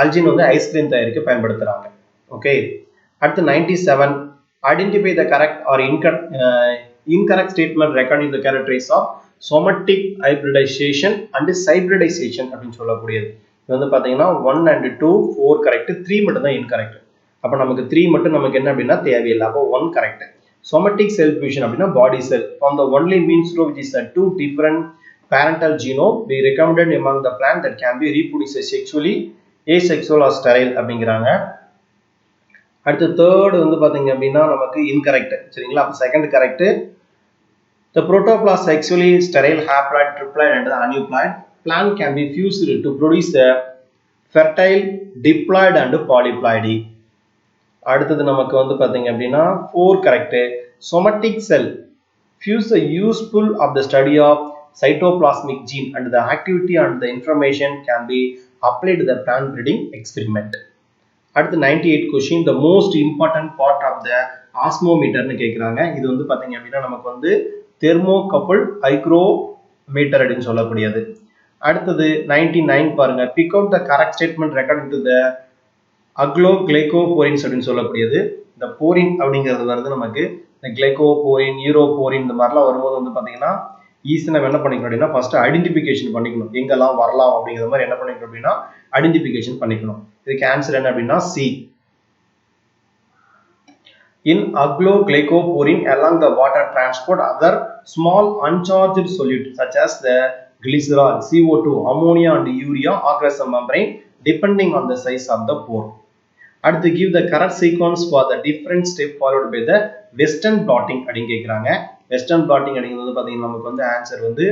அல்ஜின் வந்து ஐஸ்கிரீம் தயாரிக்க பயன்படுத்துறாங்க. ஓகே, அடுத்து 97 identify the correct R incorrect statement regarding the characteristics of somatic hybridization and cybridization அப்படின்னு சொல்லக்கூடியது. இது வந்து பார்த்தீங்கன்னா 1 and 2 4 கரெக்ட், 3 மட்டும் தான் இன்கரெக்ட். அப்போ நமக்கு 3 மட்டும் நமக்கு என்ன அப்படின்னா தேவையில்லை. அப்போ 1 கரெக்ட். somatic cell fusion அப்படின்னா body cell from the only means through which is a two different parental genome be recommended among the plant that can be reproduced sexually, asexual or sterile அப்படிங்கிறாங்க. அடுத்து third வந்து பார்த்தீங்க அப்படின்னா நமக்கு incorrect. சரிங்களா? அப்போ second correct. The protoplast sexually sterile haploid, triploid and the aneuploid plant can be fused to produce the fertile diploid and polyploid. அடுத்தது நமக்கு வந்து பார்த்தீங்க அப்படின்னா 4 correct. somatic cell fuse the useful of the study of cytoplasmic gene and the activity and the information can be applied to the plant breeding experiment. அடுத்து 98 question, the most important part of the osmometer னு கேக்குறாங்க. இது வந்து பாத்தீங்க அப்படின்னா நமக்கு வந்து thermocouple hygrometer அப்படின்னு சொல்லக்கூடியது. அடுத்தது 99 பாருங்க, pick out the correct statement regarding to the அக்ளோகிளைகோபோரின்ஸ் அப்படின்னு சொல்லக்கூடியது. இந்த போரின் அப்படிங்கிறது வந்து நமக்கு இந்த கிளைகோபோரின், யூரோபோரின் இந்த மாதிரிலாம் வரும்போது வந்து பாத்தீங்கன்னா ஈஸியாக நம்ம என்ன பண்ணிக்கணும் அப்படின்னா ஃபர்ஸ்ட் ஐடென்டிஃபிகேஷன் பண்ணிக்கணும், எங்கெல்லாம் வரலாம் அப்படிங்கிற மாதிரி என்ன பண்ணிக்கணும் அப்படின்னா ஐடென்டிஃபிகேஷன் பண்ணிக்கணும். இதுக்கு ஆன்சர் என்ன அப்படின்னா C. In agloglycoporin along the water transport other small uncharged solute such as the glycerol, CO2, ammonia and urea across the membrane depending on the size of the pore. அடுத்து give the correct sequence for the different step followed by the western blotting அப்படின்னு கேட்குறாங்க. Western blotting அப்படிங்கிறது பார்த்தீங்கன்னா நமக்கு வந்து answer வந்து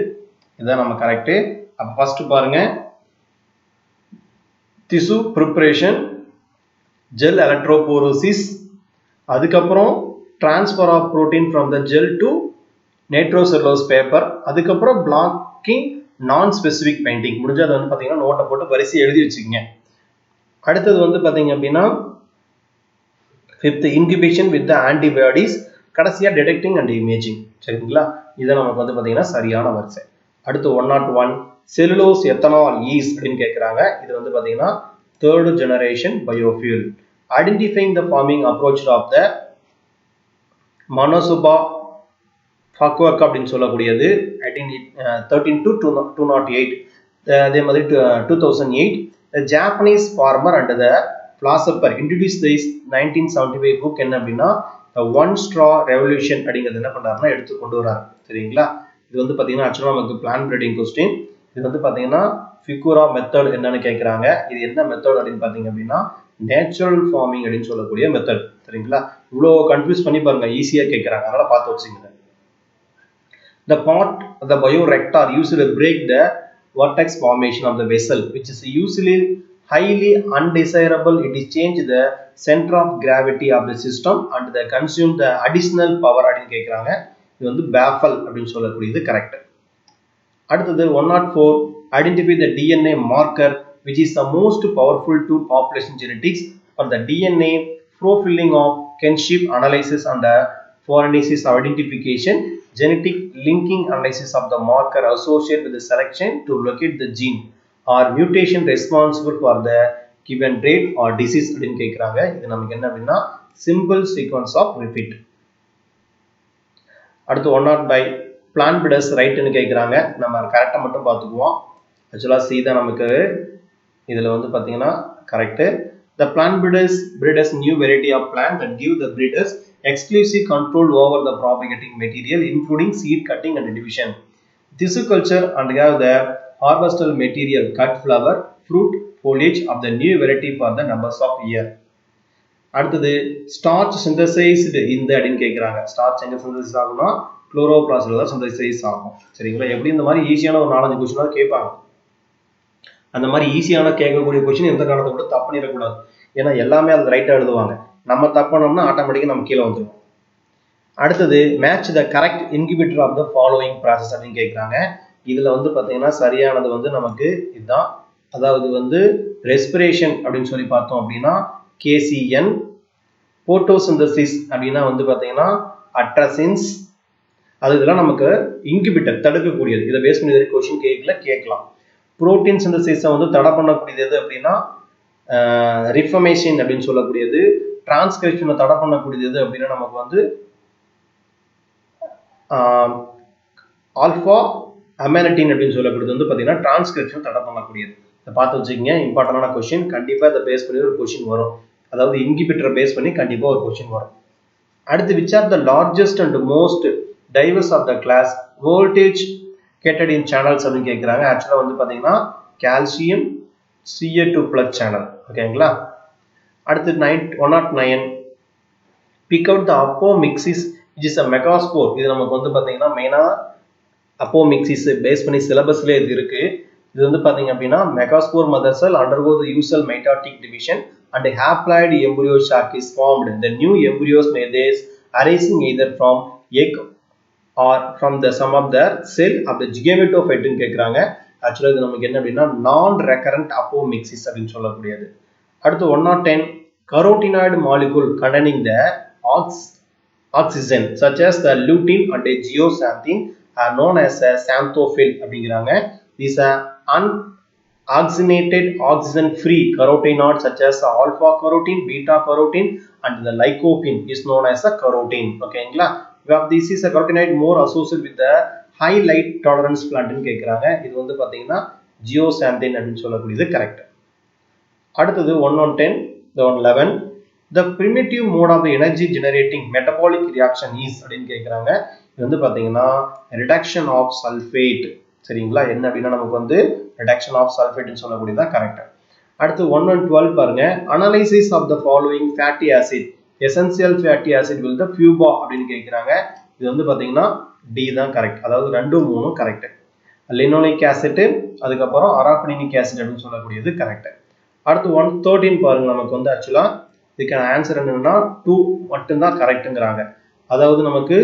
இதுதான் நம்ம கரெக்டு. அப்போ ஃபர்ஸ்ட் பாருங்க திசு ப்ரிப்பரேஷன், ஜெல் எலக்ட்ரோபோரோசிஸ், அதுக்கப்புறம் transfer of protein from the gel to nitrocellulose paper, அதுக்கப்புறம் பிளாக்கிங் நான் ஸ்பெசிஃபிக் பெயிண்டிங். முடிஞ்சது வந்து பார்த்தீங்கன்னா நோட்டை போட்டு வரிசை எழுதி வச்சுக்கோங்க. அடுத்தது வந்து பார்த்தீங்க அப்படின்னா fifth incubation with the antibiotics, கடைசியாக டிடெக்டிங் அண்ட் இமேஜிங். சரிங்களா? இதை நமக்கு வந்து பார்த்தீங்கன்னா சரியான வரிசை. அடுத்து 101 செல்லுலோஸ் எத்தனால் ஈஸ்ட் அப்படின்னு கேட்குறாங்க. இது வந்து பார்த்தீங்கன்னா third generation biofuel. Identifying the farming approach of the மனோசுபா ஃபக்வக் அப்படின்னு சொல்லக்கூடியது 13 to 208. அதே மாதிரி 2008 the Japanese farmer and the philosopher introduced this 1975 book என்ன அப்படின்னா ஒன் ஸ்ட்ரா ரெவல்யூஷன் அப்படிங்கிறது என்ன பண்றாருன்னா எடுத்து கொண்டு வராரு. சரிங்களா? இது வந்து பார்த்தீங்கன்னா ஆக்சுவலாக நமக்கு பிளான் பிரீடிங் கொஸ்டின். இது வந்து பார்த்தீங்கன்னா ஃபிகுரா மெத்தட் என்னன்னு கேட்குறாங்க. இது என்ன மெத்தட் அப்படின்னு பார்த்தீங்க அப்படின்னா நேச்சுரல் ஃபார்மிங் அப்படின்னு சொல்லக்கூடிய மெத்தட். சரிங்களா? இவ்வளோ கன்ஃபியூஸ் பண்ணி பாருங்க, ஈஸியாக கேட்குறாங்க, அதனால பார்த்து வச்சுங்க. The part of the bioreactor used to break the vortex formation of the vessel, which is usually highly undesirable. It is change the center of gravity of the system and the consume the additional power அப்படின்னு கேட்குறாங்க. இது வந்து baffle அப்படின்னு சொல்லக்கூடியது correct. அடுத்தது 104 identify the DNA marker which is the most powerful tool population genetics for the DNA profiling of kinship analysis and the forensic identification, genetic linking analysis of the marker associated with the selection to locate the gene or mutation responsible for the given trait or disease அப்படின்னு கேட்குறாங்க. இது நமக்கு என்ன அப்படின்னா simple sequence of repeat. அடுத்து 105 plant breeders ரைட்னு கேட்குறாங்க. நம்ம கரெக்டாக மட்டும் பார்த்துக்குவோம். ஆக்சுவலாக சி தான் நமக்கு இதில் வந்து பார்த்தீங்கன்னா correct. The plant breeders new variety of plant that give the breeders exclusive control over the propagating material including seed cutting and division. Tissue culture and have the harvestable material cut flower, fruit, foliage of the new variety for the numbers of year. அடுத்தது starch synthesized in the அப்படின்னு கேட்குறாங்க. starch எங்கே synthesis ஆகும்னா குளோரோபிளாஸ்ட்ல தான் synthesize ஆகும். சரிங்களா? எப்படி இந்த மாதிரி ஈஸியான ஒரு 4-5 கொஸ்டினாக கேட்பாங்க. அந்த மாதிரி ஈஸியான கேட்கக்கூடிய கொஸ்டின் எந்த காரணத்தை கூட தப்பு பண்ணிடக்கூடாது. ஏன்னா எல்லாமே அது ரைட்டாக எழுதுவாங்க. நம்ம தப்புனோம்னா ஆட்டோமேட்டிக்காக நம்ம கீழே வந்துடும். அடுத்தது match the correct inhibitor of the following process அப்படின்னு கேட்குறாங்க. இதில் வந்து பார்த்தீங்கன்னா சரியானது வந்து நமக்கு இதுதான். அதாவது வந்து ரெஸ்பிரேஷன் அப்படின்னு சொல்லி பார்த்தோம் அப்படின்னா கேசிஎன், போட்டோசிந்தசிஸ் அப்படின்னா வந்து பார்த்தீங்கன்னா அட்ரசின்ஸ், அது இதெல்லாம் நமக்கு இன்கிபிட்டர் தடுக்கக்கூடியது. இதை பேஸ் பண்ணி கொஸ்டின் கேட்கலாம். புரோட்டீன் சிந்தசிஸை வந்து தடை பண்ணக்கூடியது எது அப்படின்னா ரிஃபர்மேஷன் அப்படின்னு சொல்லக்கூடியது. டிரான்ஸ்கிரிப்ஷனை தடை பண்ணக்கூடியது எது அப்படின்னா நமக்கு வந்து ஆல்ஃபா அமெனட்டின் அப்படின்னு சொல்லக்கூடியது வந்து பார்த்தீங்கன்னா டிரான்ஸ்கிரிப்ஷன் தடை பண்ணக்கூடியது. இதை பார்த்து வச்சுக்கோங்க, இம்பார்ட்டண்டான கொஸ்டின். கண்டிப்பாக இதை பேஸ் பண்ணி ஒரு கொஸ்டின் வரும். அதாவது இன்கிபிட்டரை பேஸ் பண்ணி கண்டிப்பாக ஒரு கொஸ்டின் வரும். அடுத்து which are the largest and most diverse of the class voltage gated in channels அப்படின்னு கேட்குறாங்க. ஆக்சுவலாக வந்து பார்த்தீங்கன்னா கால்சியம் Ca2+ சேனல். ஓகேங்களா? அடுத்து 109 big out the apomixis which is a megaspore. இது நமக்கு வந்து பார்த்தீங்கன்னா மெயினாக அப்போமிக்சிஸ் பேஸ் பண்ணி சிலபஸ்லேயே இது இருக்கு. இது வந்து பார்த்தீங்க அப்படின்னா megaspore mother cell undergo the usual mitotic division and haploid embryo sac is formed. The new embryos may thus arising either from egg or from the sum of the cell of the gametophyte ன்னு கேட்குறாங்க. ஆக்சுவலாக இது நமக்கு என்ன அப்படின்னா நான் recurrent apomixis அப்படின்னு சொல்லக்கூடியது. அடுத்து 110 carotenoid molecule containing the oxygen such as the lutein and the zeaxanthin are known as a xanthophyll அப்படிங்கிறாங்க. These are oxygenated oxygen free carotenoids such as alpha carotene, beta carotene and the lycopene is known as a carotene. ஓகேங்களா? This is a carotenoid more associated with the high light tolerance plant ன்னு கேட்குறாங்க. இது வந்து பார்த்தீங்கன்னா zeaxanthin அப்படின்னு சொல்லக்கூடியது correct. அடுத்தது 111 the primitive mode of the energy generating metabolic reaction is அப்படின்னு கேட்குறாங்க. இது வந்து பார்த்தீங்கன்னா reduction of sulfate. சரிங்களா? என்ன அப்படின்னா நமக்கு வந்து reduction of sulfate ன்னு சொல்லக்கூடியது தான் கரெக்ட். அடுத்து 112 பாருங்க. analysis of the following fatty acid essential fatty acid will the FUBA அப்படின்னு கேட்குறாங்க. இது வந்து பார்த்தீங்கன்னா டி தான் கரெக்ட். அதாவது 2, 3 கரெக்ட். லினோலிக் ஆசிட், அதுக்கப்புறம் அராகுனிக் ஆசிட் அப்படின்னு சொல்லக்கூடியது கரெக்ட். அடுத்து 113 பாருங்க. நமக்கு வந்து ஆக்சுவலாக இதுக்கான ஆன்சர் என்னன்னா 2 மட்டும்தான் கரெக்டுங்கிறாங்க. அதாவது நமக்கு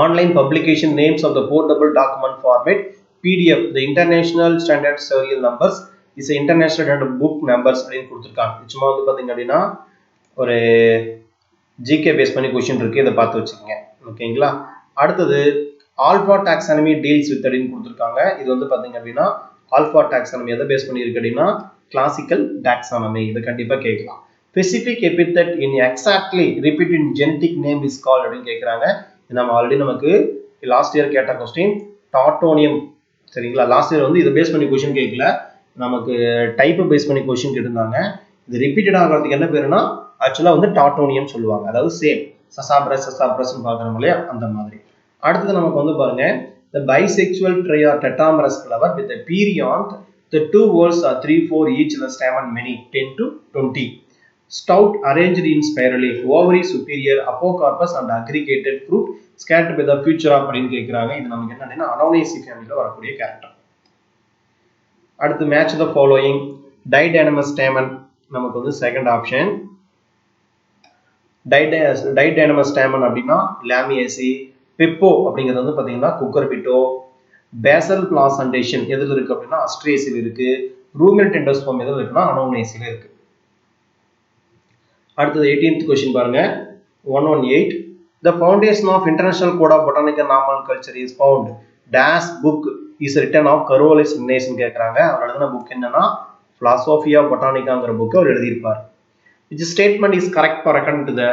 online publication names of the portable document format PDF the international standard serial numbers is a international standard book numbers அப்படின்னு கொடுத்துருக்காங்க. சும்மா வந்து பார்த்தீங்க அப்படின்னா ஒரு ஜிகே பேஸ் பண்ணி கொஸ்டின் இருக்கு, இதை பார்த்து வச்சுக்கோங்க. ஓகேங்களா? அடுத்தது ஆல்பா டாக்ஸானமி டீல்ஸ் வித் அப்படின்னு கொடுத்துருக்காங்க. இது வந்து பார்த்தீங்க அப்படின்னா ஆல்பா டாக்ஸானமி எதை பேஸ் பண்ணி இருக்கு அப்படின்னா கிளாசிக்கல் டாக்ஸானமி. இதை கண்டிப்பாக கேட்கலாம். Specific epithet in exactly repeat in genetic name is called அப்படின்னு கேட்குறாங்க. நம்ம ஆல்ரெடி நமக்கு லாஸ்ட் இயர் கேட்ட கொஸ்டின் டாட்டோனியம். சரிங்களா? லாஸ்ட் இயர் வந்து இதை பேஸ் பண்ணி கொஸ்டின் கேட்கல, நமக்கு டைப்பை பேஸ் பண்ணி கொஸ்டின் கேட்டிருந்தாங்க. இது ரிப்பீட்டட் ஆகிறதுக்கு என்ன பேருனா ஆக்சுவலாக வந்து டாட்டோனியம் சொல்லுவாங்க. அதாவது சேம் சசாப்ரஸ்ன்னு பார்க்குறோம் இல்லையா, அந்த மாதிரி. அடுத்தது நமக்கு வந்து பாருங்க the bisexual tray or tetramerous flower with a perianth, the 2 whorls are 3, 4 each, the stamen many 10 to 20. Stout arranged in spirally, ovary superior, apocarpus and aggregated fruit scattered by the future of அப்படின்னு கேட்குறாங்க. இது நமக்கு என்ன அப்படின்னா அனோனேசி ஃபேமிலியில் வரக்கூடிய character. அடுத்து match the following. டைடைனமஸ் stamen நமக்கு வந்து செகண்ட் ஆப்ஷன். டைடைனமஸ் ஸ்டேமன் அப்படின்னா லாமியேசி. பிப்போ அப்படிங்கிறது வந்து பார்த்தீங்கன்னா குக்கர்பிட்டோ. பேசல் பிளாசன்டேஷன் எதில் இருக்கு அப்படின்னா அஸ்ட்ரேசில் இருக்கு. ரூமெண்ட் எண்டோஸ்போம் எதில் இருக்குன்னா அனோனேசில இருக்கு. அடுத்தது 18th கொஸ்டின் பாருங்க. 118. The foundation of International Code of Botanical Nomenclature is found. Dash book is written of Carolus Linnaeus கேக்குறாங்க. அவர் எழுதின புக் என்னன்னா Philosophiae Botanica புக் அவர் எழுதியிருப்பார். Which statement is correct for according to the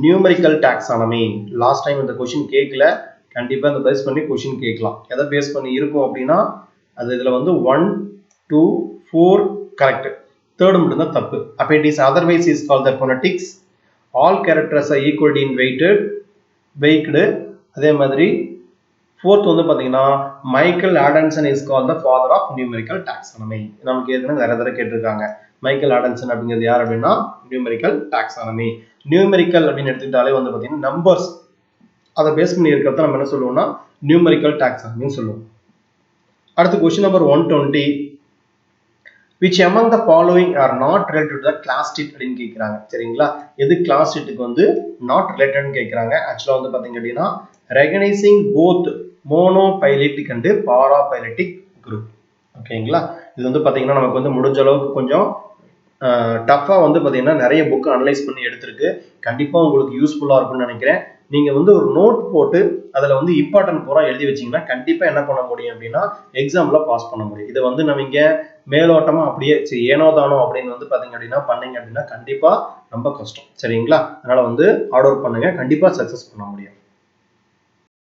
numerical taxonomy? Last time இந்த question கேட்கல, கண்டிப்பா இந்த base பண்ணி question கேட்கலாம். எதை பேஸ் பண்ணி இருக்கும் அப்படின்னா அது இதுல வந்து 1, 2, 4 கரெக்ட், தேர்ட் மட்டும் தான் தப்பு. அப்ப it is otherwise is called the phonetics. All characters are equally in weighted. அதே மாதிரி fourth வந்து பாத்தீங்கன்னா Michael ஆடன்சன் is called the father of numerical taxonomy. நமக்கு ஏற்கனவே நிறைய தடவை கேட்டிருக்காங்க. மைக்கேல் ஆடன்சன் அப்படிங்கிறது யார் அப்படின்னா நியூமெரிக்கல் டாக்ஸானமி. நியூமெரிக்கல் அப்படின்னு எடுத்துக்கிட்டாலே வந்து பாத்தீங்கன்னா நம்பர்ஸ் அதை பேஸ் பண்ணி இருக்கிறத நம்ம என்ன சொல்லுவோம்னா நியூமெரிக்கல் டாக்ஸானமின்னு சொல்லுவோம். அடுத்து question number 120. which among the following are not related to the class tit அப்படின்னு கேக்குறாங்க. சரிங்களா, எது class titக்கு வந்து not related கேக்குறாங்க. ஆக்சுவலா வந்து பாத்தீங்க அப்படின்னா recognizing both monophyletic and paraphyletic group. ஓகேங்களா, இது வந்து பாத்தீங்கன்னா நமக்கு வந்து முடிஞ்ச அளவுக்கு கொஞ்சம் டஃபா வந்து பாத்தீங்கன்னா நிறைய புக் அனலைஸ் பண்ணி எடுத்திருக்கு. கண்டிப்பா உங்களுக்கு யூஸ்ஃபுல்லா இருக்கும்னு நினைக்கிறேன். நீங்க வந்து ஒரு நோட் போட்டு அதுல வந்து இம்பார்ட்டன்ட் பூரா எழுதி வச்சீங்கன்னா கண்டிப்பா என்ன பண்ண முடியும் அப்படின்னா எக்ஸாம்ல பாஸ் பண்ண முடியும். இதை வந்து நம்ம இங்க மேலோட்டமா அப்படியே ஏனோ தானோ அப்படின்னு வந்து பாத்தீங்க அப்படின்னா பண்ணீங்க அப்படின்னா கண்டிப்பா ரொம்ப கஷ்டம். சரிங்களா, அதனால வந்து ஆர்டர் பண்ணுங்க, கண்டிப்பா சக்சஸ் பண்ண முடியும்.